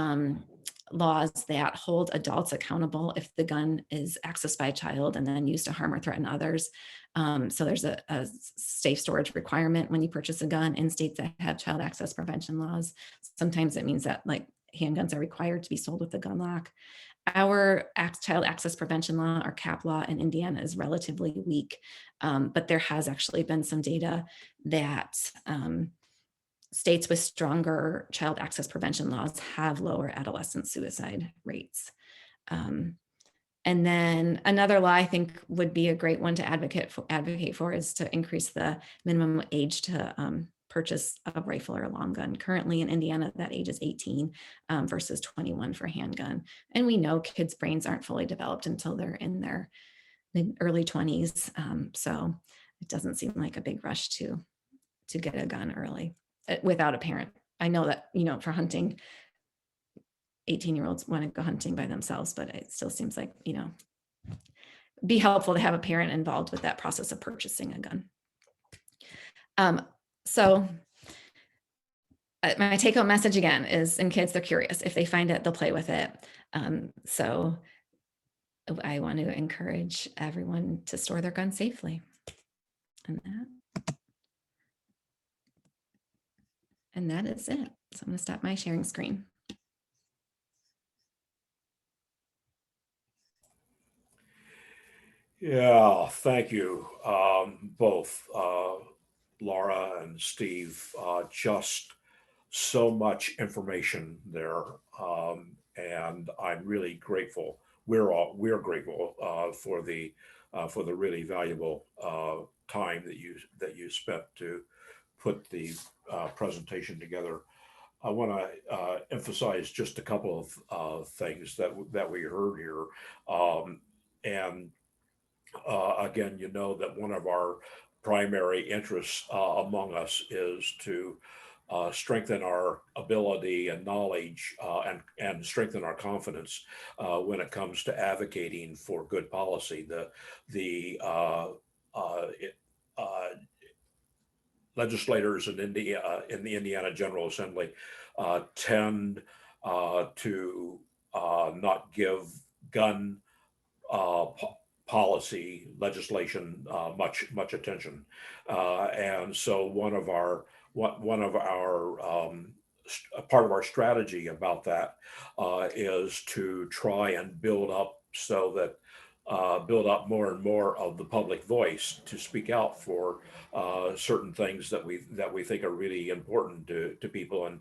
laws that hold adults accountable if the gun is accessed by a child and then used to harm or threaten others. So there's a safe storage requirement when you purchase a gun in states that have child access prevention laws. Sometimes it means that like handguns are required to be sold with a gun lock. Our child access prevention law, or CAP law in Indiana, is relatively weak, but there has actually been some data that states with stronger child access prevention laws have lower adolescent suicide rates. And then another law I think would be a great one to advocate for is to increase the minimum age to purchase a rifle or a long gun. Currently in Indiana, that age is 18 versus 21 for handgun. And we know kids' brains aren't fully developed until they're in their early 20s. So it doesn't seem like a big rush to get a gun early without a parent. I know that, for hunting, 18-year-olds want to go hunting by themselves, but it still seems like, be helpful to have a parent involved with that process of purchasing a gun. So my take-home message again is, in kids, they're curious. If they find it, they'll play with it. So I want to encourage everyone to store their guns safely. And that is it. So I'm going to stop my sharing screen. Yeah, thank you both, Laura and Steve. Just so much information there, and I'm really grateful. We're grateful for the really valuable time that you spent to put the presentation together. I want to emphasize just a couple of things that we heard here, and again, that one of our primary interests among us is to strengthen our ability and knowledge and strengthen our confidence when it comes to advocating for good policy. The legislators in the Indiana General Assembly tend to not give gun policy legislation much attention, and so one of our part of our strategy about that is to try and build up more and more of the public voice to speak out for certain things that we think are really important to people and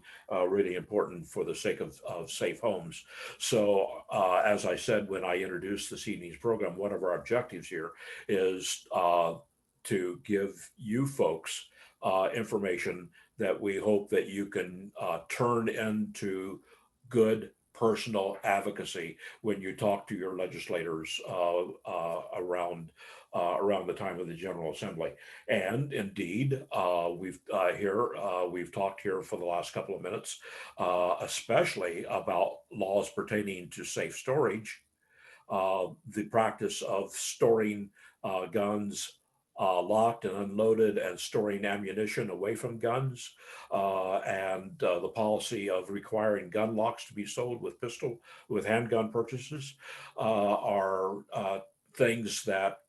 really important for the sake of safe homes. So as I said when I introduced this evening's program, one of our objectives here is to give you folks information that we hope that you can turn into good personal advocacy when you talk to your legislators around the time of the General Assembly. And indeed, we've talked here for the last couple of minutes, especially about laws pertaining to safe storage, the practice of storing guns locked and unloaded, and storing ammunition away from guns, and the policy of requiring gun locks to be sold with handgun purchases, are things that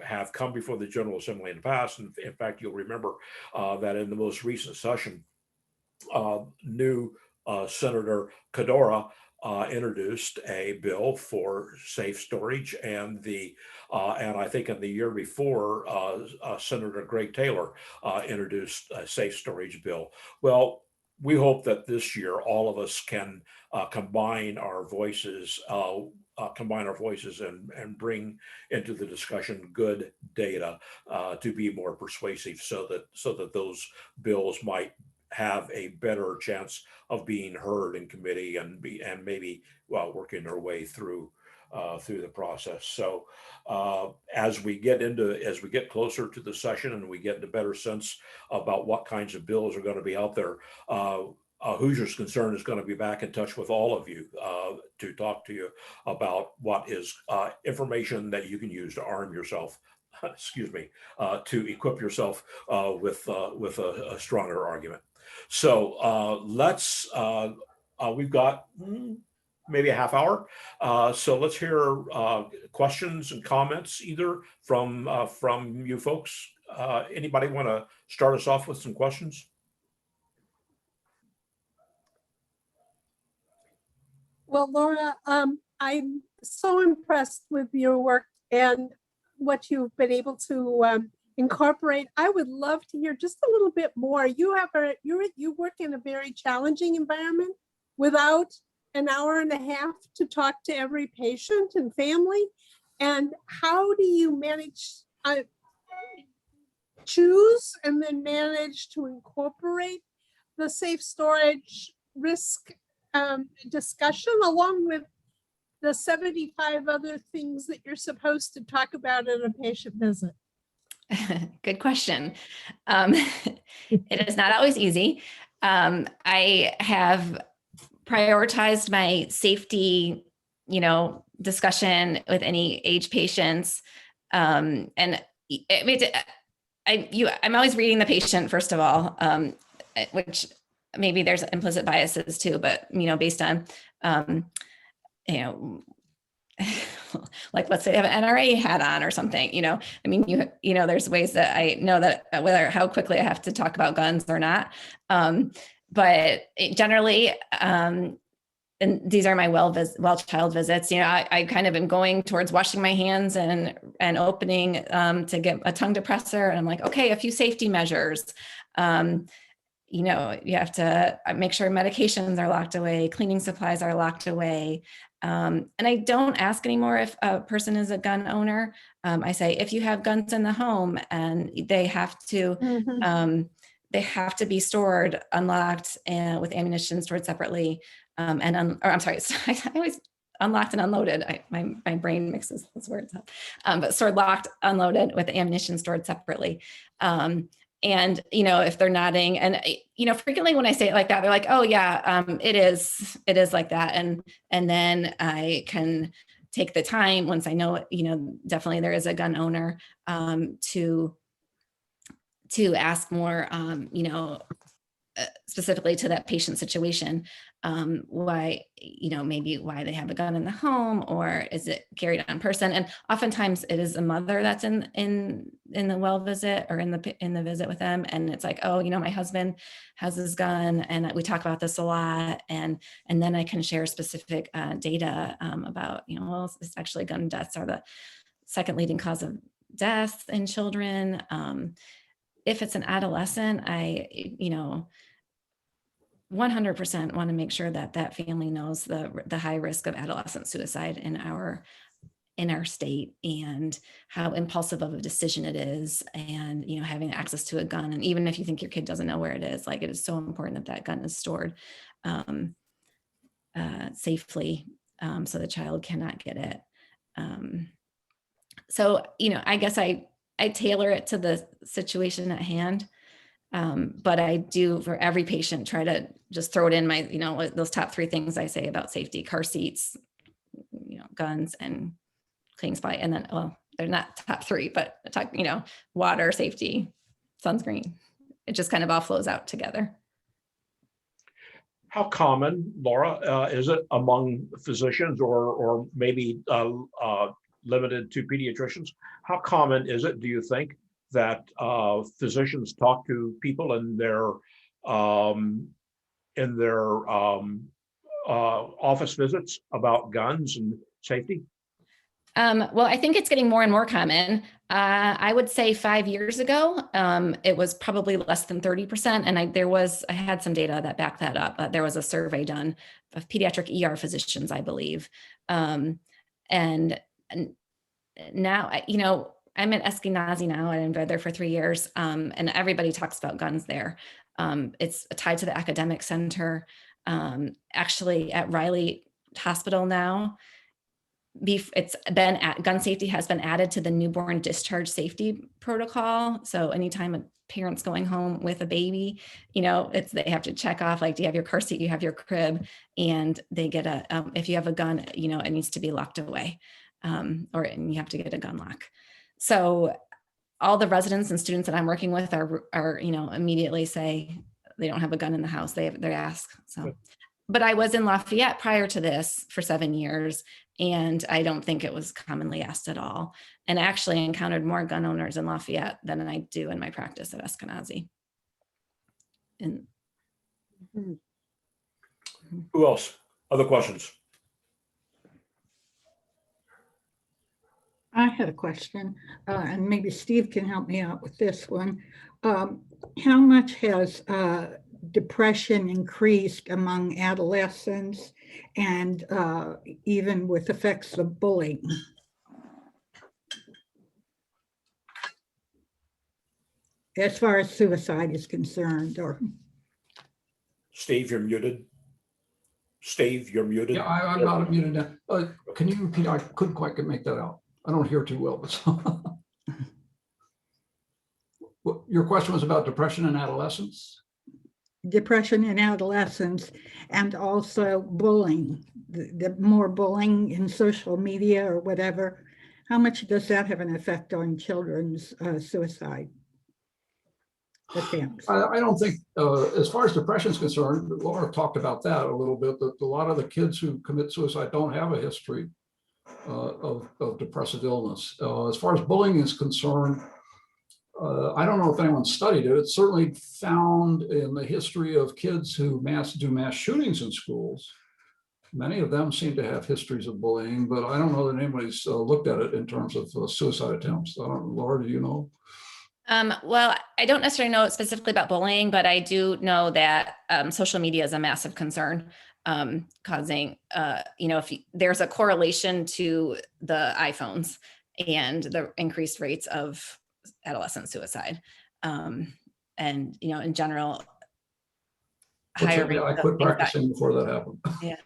have come before the General Assembly in the past. And in fact, you'll remember that in the most recent session, new Senator Cadora introduced a bill for safe storage, and I think in the year before, Senator Greg Taylor introduced a safe storage bill. Well, we hope that this year all of us can combine our voices. And bring into the discussion good data to be more persuasive, so that those bills might have a better chance of being heard in committee and maybe working their way through the process. So as we get closer to the session and we get a better sense about what kinds of bills are going to be out there, Hoosiers Concern is going to be back in touch with all of you to talk to you about what is information that you can use to arm yourself, to equip yourself with a stronger argument. So we've got maybe a half hour. So let's hear questions and comments either from you folks. Anybody want to start us off with some questions? Well, Laura, I'm so impressed with your work and what you've been able to incorporate. I would love to hear just a little bit more. You work in a very challenging environment without an hour and a half to talk to every patient and family. And how do you manage, choose and then manage to incorporate the safe storage risk discussion along with the 75 other things that you're supposed to talk about in a patient visit? Good question. It is not always easy. I have prioritized my safety, discussion with any age patients. And I'm always reading the patient, first of all, which maybe there's implicit biases too, but, based on, like, let's say I have an NRA hat on or something, there's ways that I know that how quickly I have to talk about guns or not. But generally, and these are my well child visits, I kind of am going towards washing my hands and opening to get a tongue depressor. And I'm like, okay, a few safety measures. You have to make sure medications are locked away, cleaning supplies are locked away. And I don't ask anymore if a person is a gun owner. I say, if you have guns in the home, and they have to be stored unlocked and with ammunition stored separately. I always unlocked and unloaded. My brain mixes those words up. But stored locked, unloaded with ammunition stored separately. And, if they're nodding, and, frequently when I say it like that, they're like, oh yeah, it is like that. And then I can take the time, once I know, definitely there is a gun owner, to ask more, specifically to that patient situation, why they have a gun in the home, or is it carried on person? And oftentimes it is a mother that's in the well visit or in the visit with them, and it's like, oh, my husband has this gun, and we talk about this a lot, and then I can share specific data about, it's actually gun deaths are the second leading cause of death in children. If it's an adolescent, I 100% want to make sure that family knows the high risk of adolescent suicide in our state, and how impulsive of a decision it is, and having access to a gun. And even if you think your kid doesn't know where it is, like, it is so important that gun is stored. safely, so the child cannot get it. So, I guess I tailor it to the situation at hand. But I do, for every patient, try to just throw it in my, those top 3 things I say about safety: car seats, guns, and clean supply. And then, well, they're not top 3, but water, safety, sunscreen. It just kind of all flows out together. How common, Laura, is it among physicians, or maybe limited to pediatricians? How common is it, do you think, that physicians talk to people in their office visits about guns and safety? Well, I think it's getting more and more common. I would say 5 years ago, it was probably less than 30%. And I had some data that backed that up. There was a survey done of pediatric ER physicians, I believe. And now, I'm at Eskenazi now, and I've been there for 3 years. And everybody talks about guns there. It's tied to the academic center. Actually, at Riley Hospital now, gun safety has been added to the newborn discharge safety protocol. So anytime a parent's going home with a baby, they have to check off, like, do you have your car seat, you have your crib, and they get if you have a gun, it needs to be locked away, and you have to get a gun lock. So all the residents and students that I'm working with are immediately say they don't have a gun in the house. They ask. So, but I was in Lafayette prior to this for 7 years, and I don't think it was commonly asked at all. And I actually encountered more gun owners in Lafayette than I do in my practice at Eskenazi. And who else? Other questions? I had a question, and maybe Steve can help me out with this one. How much has depression increased among adolescents, and even with effects of bullying? As far as suicide is concerned, or Steve, you're muted. Steve, you're muted. Yeah, I'm not muted now. Can you repeat? I couldn't quite make that out. I don't hear too well, but your question was about depression in adolescents? depression in adolescents, and also bullying, the more bullying in social media or whatever. How much does that have an effect on children's suicide attempts? I don't think, as far as depression is concerned, Laura talked about that a little bit, that a lot of the kids who commit suicide don't have a history of depressive illness. As far as bullying is concerned, I don't know if anyone studied it. It's certainly found in the history of kids who do mass shootings in schools. Many of them seem to have histories of bullying, but I don't know that anybody's looked at it in terms of suicide attempts. Laura, do you know? Well, I don't necessarily know specifically about bullying, but I do know that social media is a massive concern, causing, if there's a correlation to the iPhones and the increased rates of adolescent suicide. And, in general, higher rates. I quit practicing before that happened. Yeah,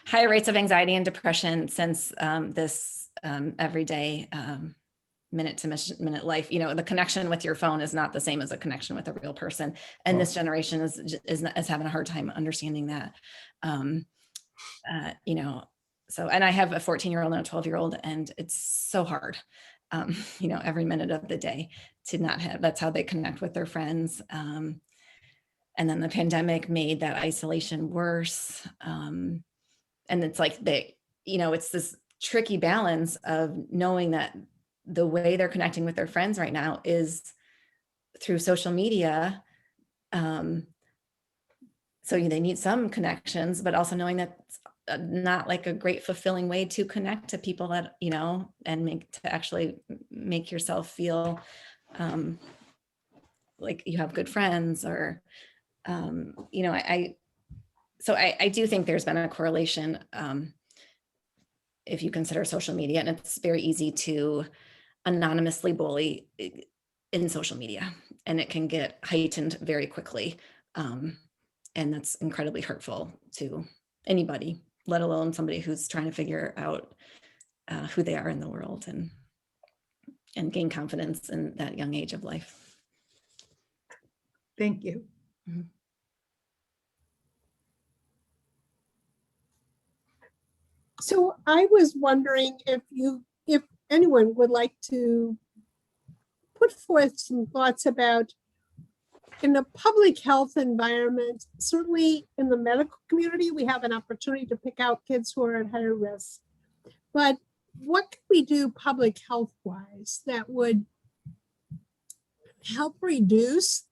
higher rates of anxiety and depression since this everyday minute to minute life. The connection with your phone is not the same as a connection with a real person, and this generation is having a hard time understanding that. So, and I have a 14-year-old and a 12-year-old, and it's so hard. Every minute of the day to not have, that's how they connect with their friends. And then the pandemic made that isolation worse. And it's like it's this tricky balance of knowing that the way they're connecting with their friends right now is through social media. So they need some connections, but also knowing that not like a great fulfilling way to connect to people that and actually make yourself feel like you have good friends, or I do think there's been a correlation if you consider social media, and it's very easy to anonymously bully in social media, and it can get heightened very quickly, and that's incredibly hurtful to anybody, let alone somebody who's trying to figure out who they are in the world and gain confidence in that young age of life. Thank you. Mhm. So I was wondering if anyone would like to put forth some thoughts about, in a public health environment, certainly in the medical community, we have an opportunity to pick out kids who are at higher risk. But what can we do public health wise that would help reduce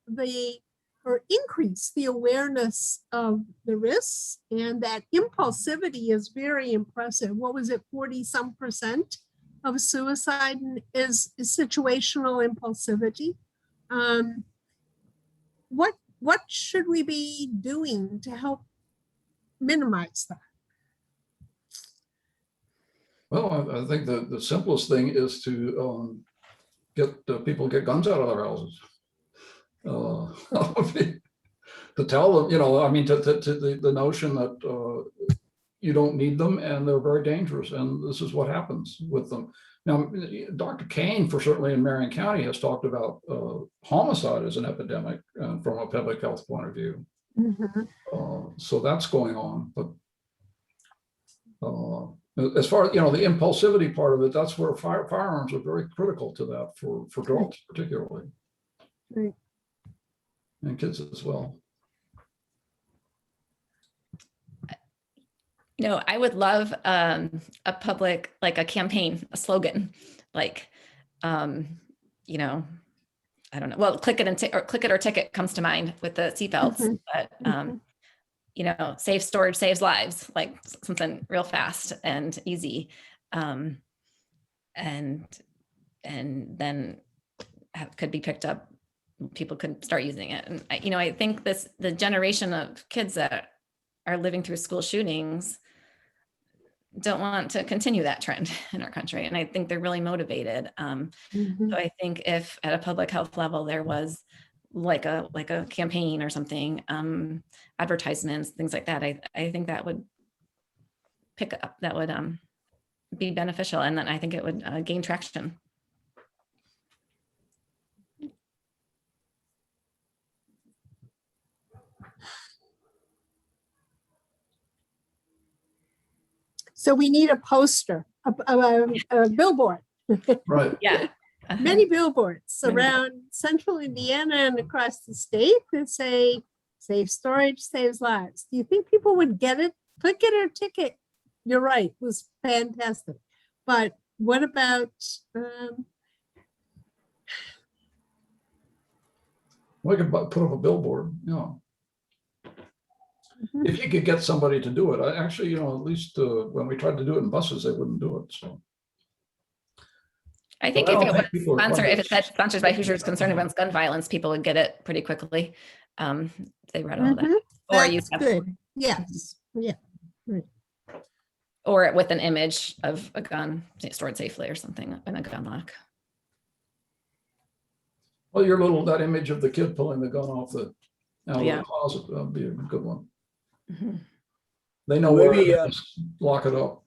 or increase the awareness of the risks? And that impulsivity is very impressive. What was it, 40-some% of suicide is situational impulsivity? What should we be doing to help minimize that? Well, I think the simplest thing is to get people get guns out of their houses. To tell them, I mean, to the notion that you don't need them and they're very dangerous, and this is what happens with them. Now, Dr. Kane, for certainly in Marion County, has talked about homicide as an epidemic from a public health point of view. Mm-hmm. So that's going on, but as far as the impulsivity part of it, that's where firearms are very critical to that for adults particularly, Right. and kids as well. I would love a public, like a campaign, a slogan, like, I don't know. Well, click it or ticket comes to mind with the seatbelts, but safe storage saves lives, like something real fast and easy, and then could be picked up. People could start using it, and I think the generation of kids that are living through school shootings don't want to continue that trend in our country. And I think they're really motivated. So I think if at a public health level, there was like a campaign or something, advertisements, things like that, I think that would pick up, that would be beneficial. And then I think it would gain traction. So we need a poster, a billboard. Right. Yeah. Many billboards around central Indiana and across the state that say safe storage saves lives. Do you think people would get it? Click it or ticket. You're right, it was fantastic. But what about We could put up a billboard, if you could get somebody to do it. Actually, at least when we tried to do it in buses, they wouldn't do it. So I think if it said sponsored by Hoosiers Concerned Against Gun Violence, people would get it pretty quickly. They read all that. Or that's good. Yes. Yeah. Right. Or with an image of a gun stored safely or something in a gun lock. Well, that image of the kid pulling the gun out of the closet would be a good one. Mm-hmm. They know where to lock it up.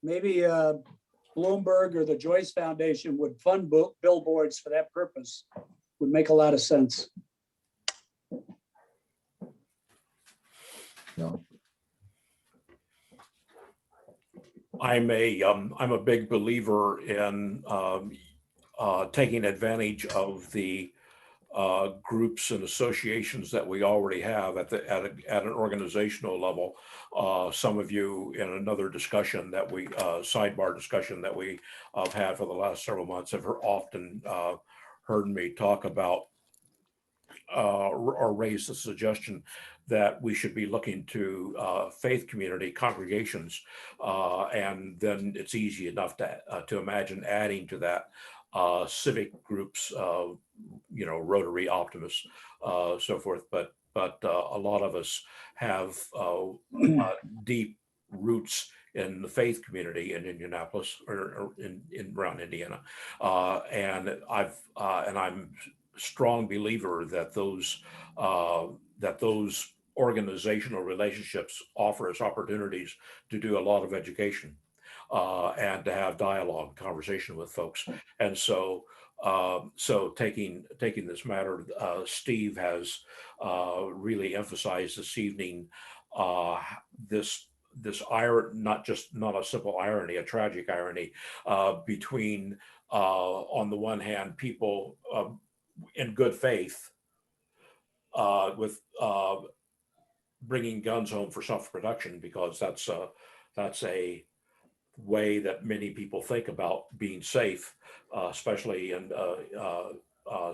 Maybe Bloomberg or the Joyce Foundation would fund billboards for that purpose. Would make a lot of sense. Yeah. I'm a big believer in taking advantage of the groups and associations that we already have at an organizational level. Some of you in another discussion that we sidebar discussion that we have had for the last several months have often heard me talk about or raise the suggestion that we should be looking to faith community congregations, and then it's easy enough to imagine adding to that civic groups, Rotary, Optimists, so forth. But a lot of us have deep roots in the faith community in Indianapolis or in around Indiana, and I'm a strong believer that those organizational relationships offer us opportunities to do a lot of education and to have dialogue, conversation with folks. And so, so taking this matter, Steve has really emphasized this evening this iron, not a simple irony, a tragic irony between, on the one hand, people in good faith with bringing guns home for self-protection, because that's a way that many people think about being safe, especially in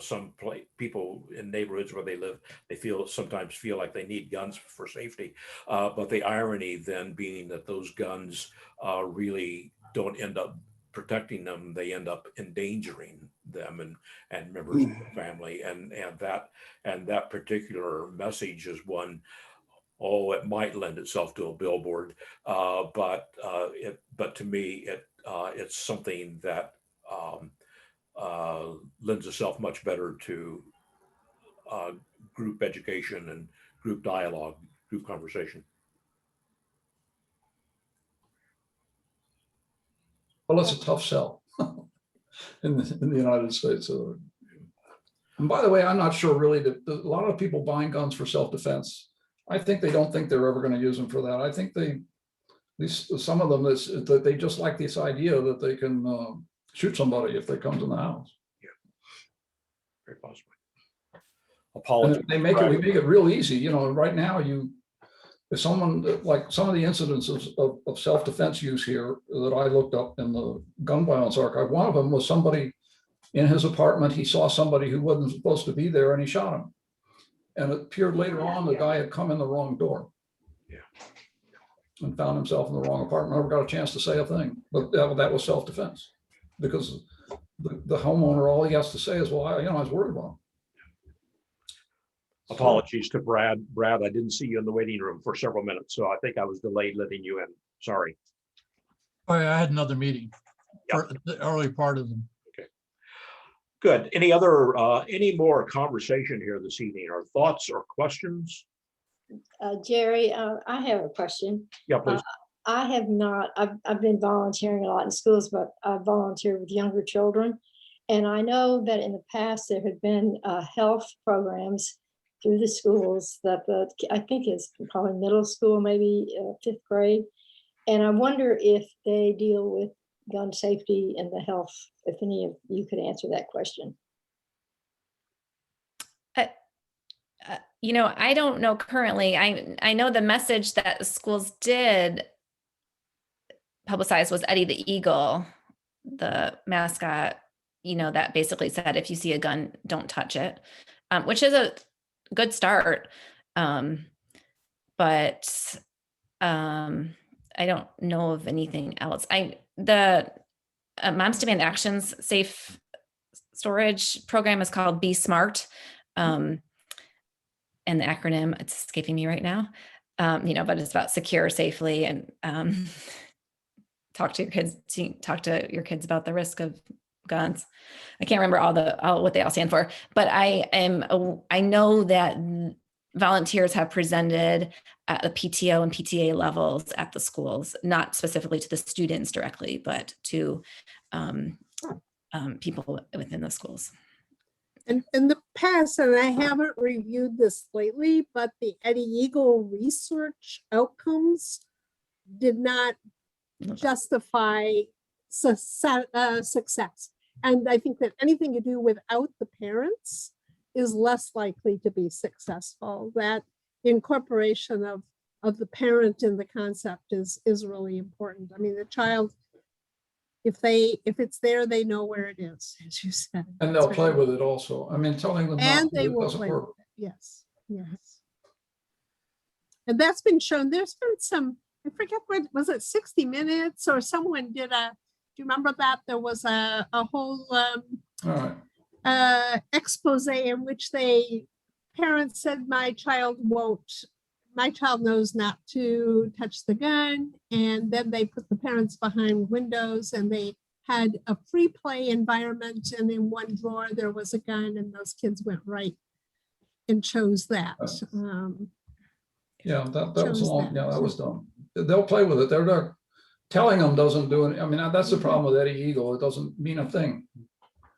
some people in neighborhoods where they live. They sometimes feel like they need guns for safety. But the irony then being that those guns really don't end up protecting them; they end up endangering them and members of the family. And that particular message is one. Oh, it might lend itself to a billboard, but to me, it's something that lends itself much better to group education and group dialogue, group conversation. Well, it's a tough sell in the United States. And by the way, I'm not sure really that a lot of people buying guns for self-defense, I think they don't think they're ever going to use them for that. I think some of them, that they just like this idea that they can shoot somebody if they come to the house. Yeah, very possibly. Apologies. And we make it real easy. You know, right now if someone, like some of the incidents of self-defense use here that I looked up in the gun violence archive, one of them was somebody in his apartment. He saw somebody who wasn't supposed to be there and he shot him. And it appeared later on the guy had come in the wrong door. Yeah. And found himself in the wrong apartment. Never got a chance to say a thing. But that was self-defense, because the homeowner, all he has to say is, well, I was worried about him. Apologies to Brad. Brad, I didn't see you in the waiting room for several minutes, so I think I was delayed letting you in. Sorry. I had another meeting for the early part of them. Okay. Good. Any more conversation here this evening, or thoughts or questions? Jerry, I have a question. Yeah, please. I have not, I've been volunteering a lot in schools, but I volunteer with younger children. And I know that in the past, there had been health programs through the schools that I think it's probably middle school, maybe 5th grade. And I wonder if they deal with gun safety and the health, if any of you could answer that question. I don't know currently. I know the message that the schools did publicize was Eddie the Eagle, the mascot, that basically said, if you see a gun, don't touch it, which is a good start. But I don't know of anything else. The Moms Demand Action's safe storage program is called Be Smart. And the acronym, it's escaping me right now, but it's about secure safely and talk to your kids about the risk of guns. I can't remember all what they all stand for, but I know that volunteers have presented at the PTO and PTA levels at the schools, not specifically to the students directly, but to people within the schools. And in the past, and I haven't reviewed this lately, but the Eddie Eagle research outcomes did not justify success. And I think that anything you do without the parents is less likely to be successful. That incorporation of the parent in the concept is really important. I mean, the child, if it's there, they know where it is, as you said. And they'll play with it also. I mean, telling them And not to they do it will doesn't play work. with it. Yes, yes. And that's been shown. There's been some, I forget what, was it 60 Minutes or someone did do you remember that? There was a whole All right. expose in which parents said, my child knows not to touch the gun. And then they put the parents behind windows and they had a free play environment. And in one drawer, there was a gun and those kids went right and chose that. Yeah, that was Chose long, that. yeah, that was dumb. They'll play with it. They're not, telling them doesn't do it. I mean, that's the problem with Eddie Eagle. It doesn't mean a thing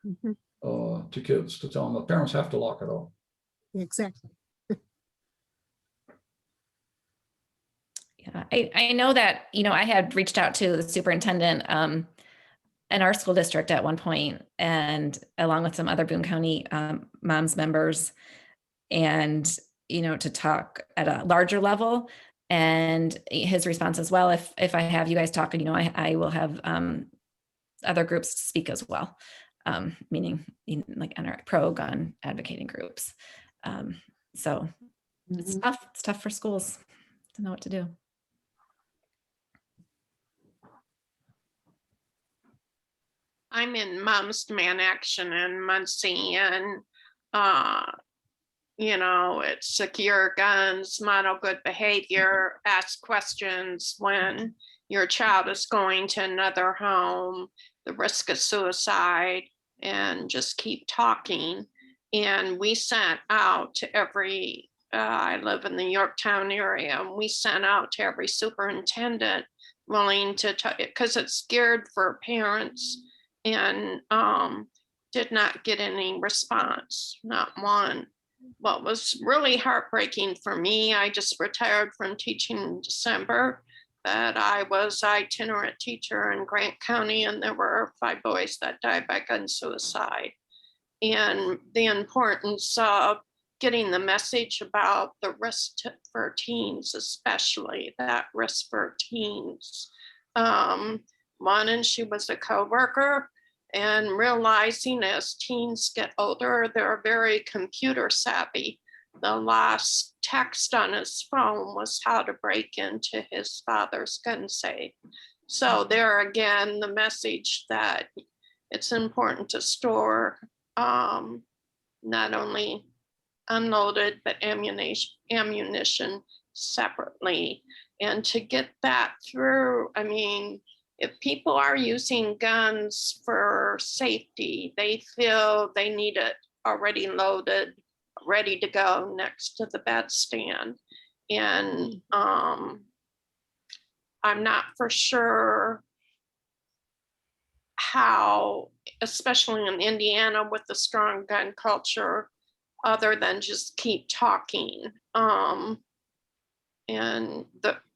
Mhm. to kids to tell them. The parents have to lock it up. Exactly. Yeah, I know that, I had reached out to the superintendent in our school district at one point, and along with some other Boone County moms members, and, to talk at a larger level. And his response as well, if I have you guys talking, I will have other groups speak as well, meaning like pro-gun advocating groups. So it's Mhm. tough. It's tough for schools to know what to do. I'm in Moms Demand Action in Muncie, and it's secure guns, model good behavior, ask questions when your child is going to another home, the risk of suicide, and just keep talking. And we sent out to every, I live in the Yorktown area, and we sent out to every superintendent willing to, because it's scared for parents, and did not get any response, not one. What was really heartbreaking for me, I just retired from teaching in December, but I was itinerant teacher in Grant County, and there were 5 boys that died by gun suicide. And the importance of getting the message about the risk for teens, especially that risk for teens. One, and she was a coworker, and realizing as teens get older, they're very computer savvy. The last text on his phone was how to break into his father's gun safe. So there again, the message that it's important to store not only unloaded, but ammunition separately. And to get that through, I mean, if people are using guns for safety, they feel they need it already loaded, ready to go next to the bedstand. And I'm not for sure how, especially in Indiana with the strong gun culture, other than just keep talking. And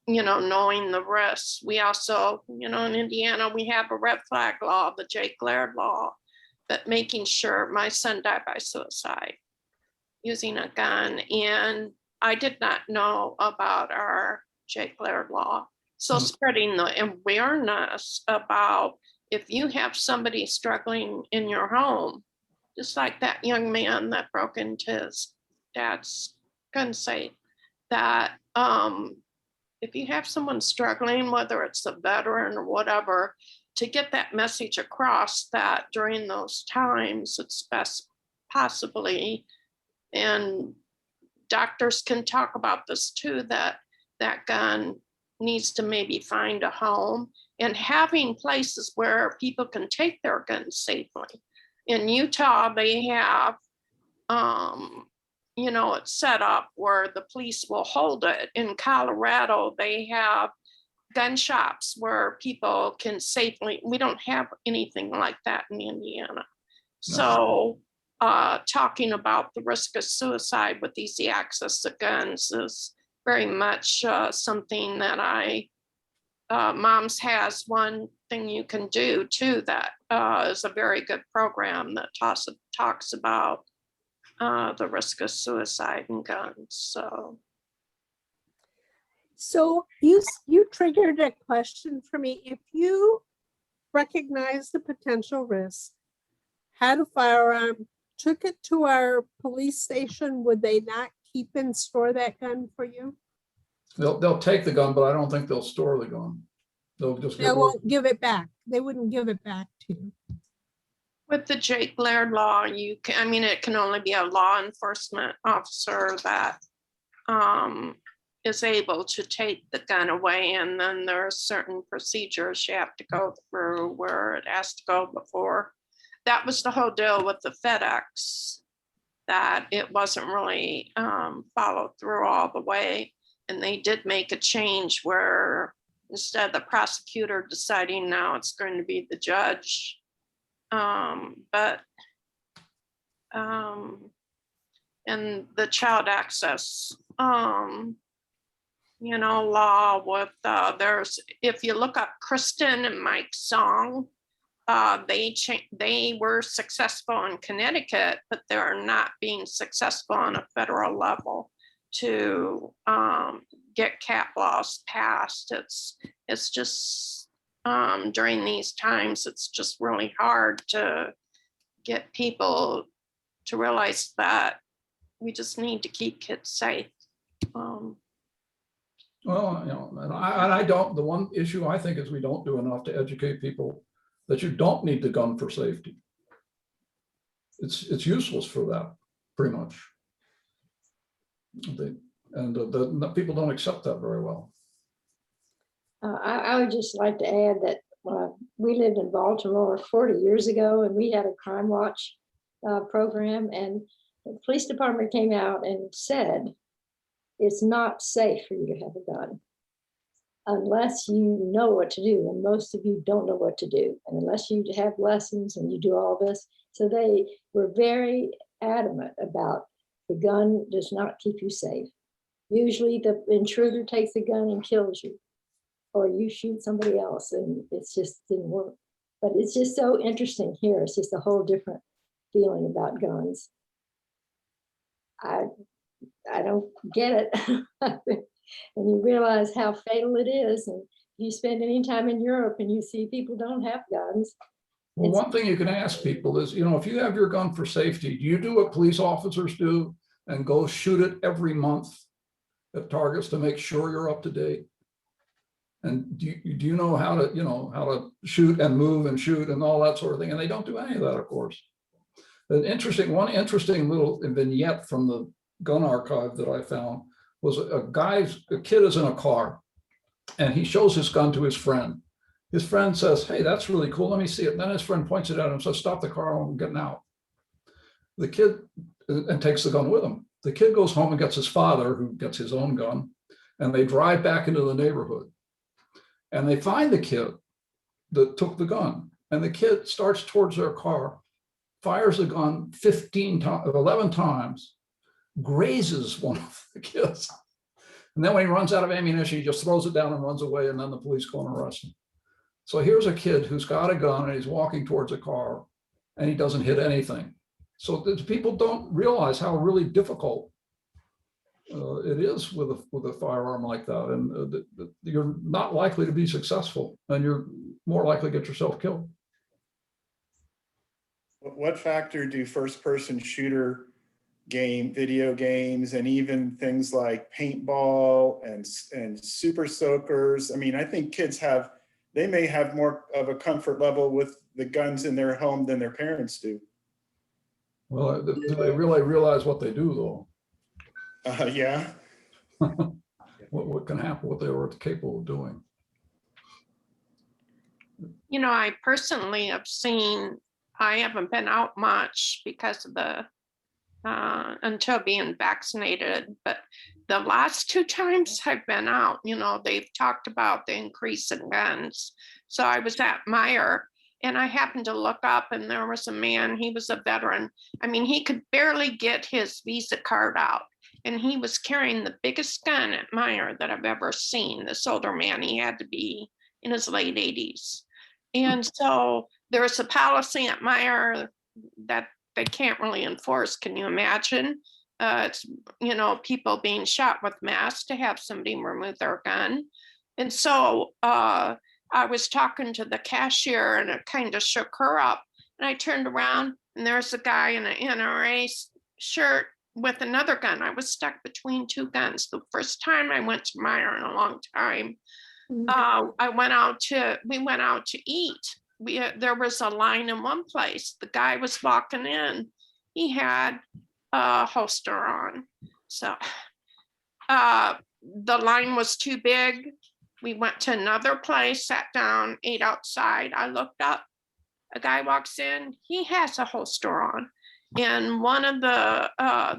knowing the risks. We also, in Indiana, we have a red flag law, the Jake Laird law, but making sure my son died by suicide using a gun. And I did not know about our Jake Laird law. So spreading the awareness about if you have somebody struggling in your home, just like that young man that broke into his dad's gun safe, that if you have someone struggling, whether it's a veteran or whatever, to get that message across that during those times, it's best possibly, and doctors can talk about this too, that that gun needs to maybe find a home, and having places where people can take their guns safely. In Utah, they have, it's set up where the police will hold it. In Colorado, they have gun shops where people can safely, we don't have anything like that in Indiana. So talking about the risk of suicide with easy access to guns is very much something that Moms has one thing you can do too, that is a very good program that talks about the risk of suicide and guns. So you triggered a question for me. If you recognize the potential risk, had a firearm, took it to our police station, would they not keep and store that gun for you? They'll take the gun, but I don't think they'll store the gun. They'll just They get rid. won't give it back. They wouldn't give it back to you. With the Jake Laird law, it can only be a law enforcement officer that is able to take the gun away. And then there are certain procedures you have to go through where it has to go before. That was the whole deal with the FedEx, that it wasn't really followed through all the way. And they did make a change where instead of the prosecutor deciding, now it's going to be the judge. And the child access, law with, if you look up Kristen and Mike's song, they were successful in Connecticut, but they're not being successful on a federal level to get cap laws passed. It's just during these times, it's just really hard to get people to realize that we just need to keep kids safe. Well, and I don't, the one issue I think is we don't do enough to educate people that you don't need the gun for safety. It's useless for that, pretty much. The people don't accept that very well. I would just like to add that we lived in Baltimore 40 years ago, and we had a crime watch program, and the police department came out and said, it's not safe for you to have a gun unless you know what to do. And most of you don't know what to do. And unless you have lessons and you do all this. So they were very adamant about the gun does not keep you safe. Usually the intruder takes the gun and kills you, or you shoot somebody else, and it's just didn't work. But it's just so interesting here. It's just a whole different feeling about guns. I don't get it. And you realize how fatal it is. And you spend any time in Europe and you see people don't have guns. Well, one thing you can ask people is, if you have your gun for safety, do you do what police officers do and go shoot it every month at targets to make sure you're up to date? And do you know how to shoot and move and shoot and all that sort of thing? And they don't do any of that, of course. One interesting little vignette from the gun archive that I found was a kid is in a car and he shows his gun to his friend. His friend says, "Hey, that's really cool. Let me see it." And then his friend points it at him and says, "Stop the car, I'm getting out." The kid and takes the gun with him. The kid goes home and gets his father, who gets his own gun, and they drive back into the neighborhood. And they find the kid that took the gun. And the kid starts towards their car, fires the gun 11 times, grazes one of the kids. And then when he runs out of ammunition, he just throws it down and runs away, and then the police go and arrest him. So here's a kid who's got a gun and he's walking towards a car and he doesn't hit anything. So people don't realize how really difficult it is with a firearm like that. And you're not likely to be successful, and you're more likely to get yourself killed. What factor do first-person shooter video games, and even things like paintball and super soakers? I mean, I think kids they may have more of a comfort level with the guns in their home than their parents do. Well, do they really realize what they do, though? Yeah. What can happen, what they were capable of doing. I personally have seen, I haven't been out much because of until being vaccinated, but the last 2 times I've been out, they've talked about the increase in guns. So I was at Meyer and I happened to look up, and there was a man, he was a veteran. I mean, he could barely get his Visa card out, and he was carrying the biggest gun at Meyer that I've ever seen. This older man, he had to be in his late 80s. And so there's a policy at Meyer that they can't really enforce. Can you imagine? It's, people being shot with masks to have somebody remove their gun. And so I was talking to the cashier, and it kind of shook her up. And I turned around, and there's a guy in an NRA shirt with another gun. I was stuck between 2 guns. The first time I went to Meyer in a long time, we went out to eat. There was a line in one place. The guy was walking in. He had a holster on. So the line was too big. We went to another place, sat down, ate outside. I looked up. A guy walks in. He has a holster on. And one of the,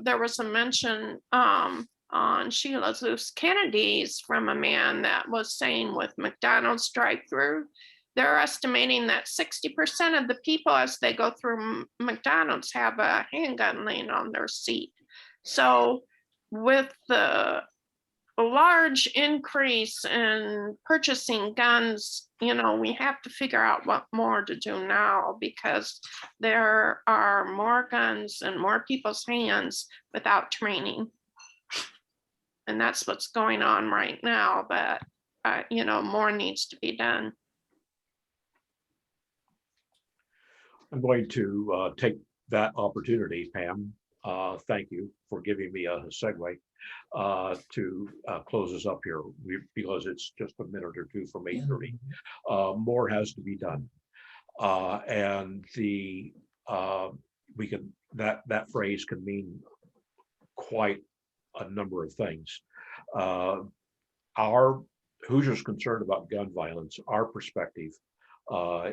there was a mention on on Sheila Zeus Kennedy's from a man that was saying with McDonald's drive-through, they're estimating that 60% of the people as they go through McDonald's have a handgun laying on their seat. So with the large increase in purchasing guns, we have to figure out what more to do now, because there are more guns in more people's hands without training. And that's what's going on right now, but more needs to be done. I'm going to take that opportunity, Pam. Thank you for giving me a segue to close us up here, because it's just a minute or two from 8:30. More has to be done, and that phrase can mean quite a number of things. Our Hoosiers concerned about gun violence, our perspective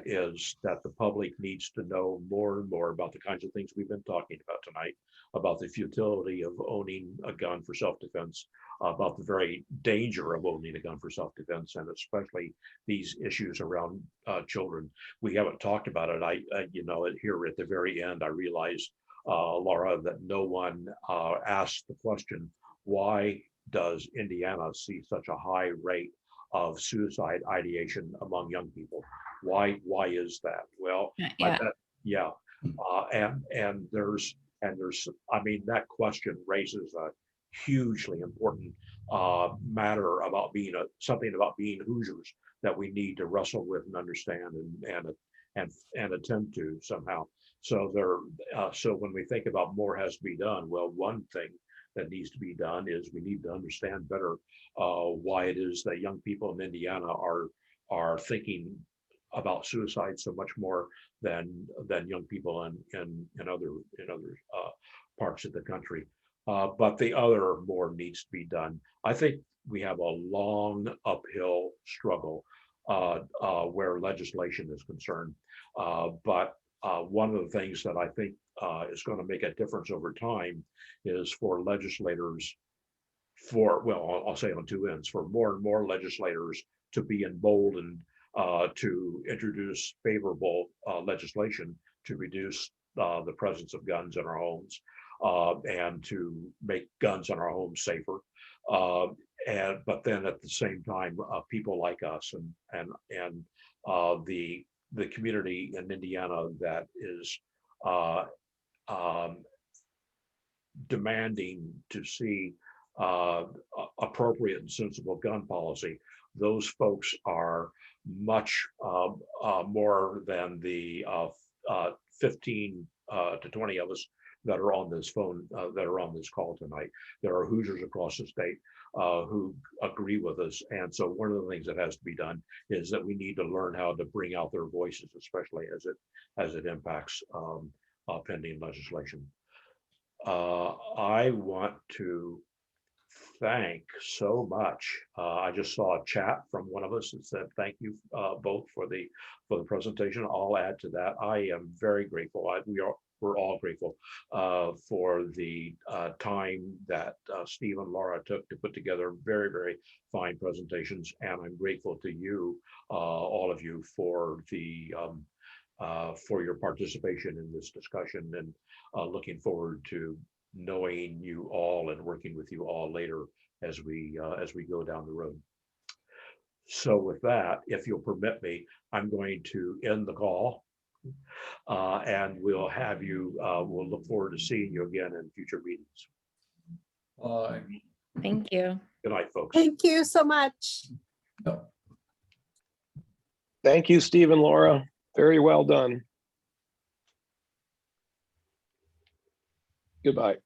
is that the public needs to know more and more about the kinds of things we've been talking about tonight, about the futility of owning a gun for self-defense, about the very danger of owning a gun for self-defense, and especially these issues around children. We haven't talked about it. Here at the very end, I realized, Laura, that no one asked the question, why does Indiana see such a high rate of suicide ideation among young people? Why is that? Well, and there's that question raises a hugely important matter about something about being Hoosiers that we need to wrestle with and understand and attend to somehow. So when we think about more has to be done, well, one thing that needs to be done is we need to understand better why it is that young people in Indiana are thinking about suicide so much more than young people in other parts of the country. But the other more needs to be done. I think we have a long uphill struggle where legislation is concerned. But one of the things that I think is going to make a difference over time is for legislators, I'll say on two ends, for more and more legislators to be emboldened to introduce favorable legislation to reduce the presence of guns in our homes and to make guns in our homes safer. But then at the same time, people like us and the community in Indiana that is demanding to see appropriate and sensible gun policy, those folks are much more than the 15 to 20 of us that are on this phone, that are on this call tonight. There are Hoosiers across the state who agree with us. And so one of the things that has to be done is that we need to learn how to bring out their voices, especially as it impacts pending legislation. I want to thank so much. I just saw a chat from one of us that said thank you both for the presentation. I'll add to that. I am very grateful. We're all grateful for the time that Steve and Laura took to put together very, very fine presentations, and I'm grateful to you, all of you, for your participation in this discussion, and looking forward to knowing you all and working with you all later as we go down the road. So with that, if you'll permit me, I'm going to end the call, and we'll have you. We'll look forward to seeing you again in future meetings. Thank you. Good night, folks. Thank you so much. Thank you, Steve and Laura. Very well done. Goodbye.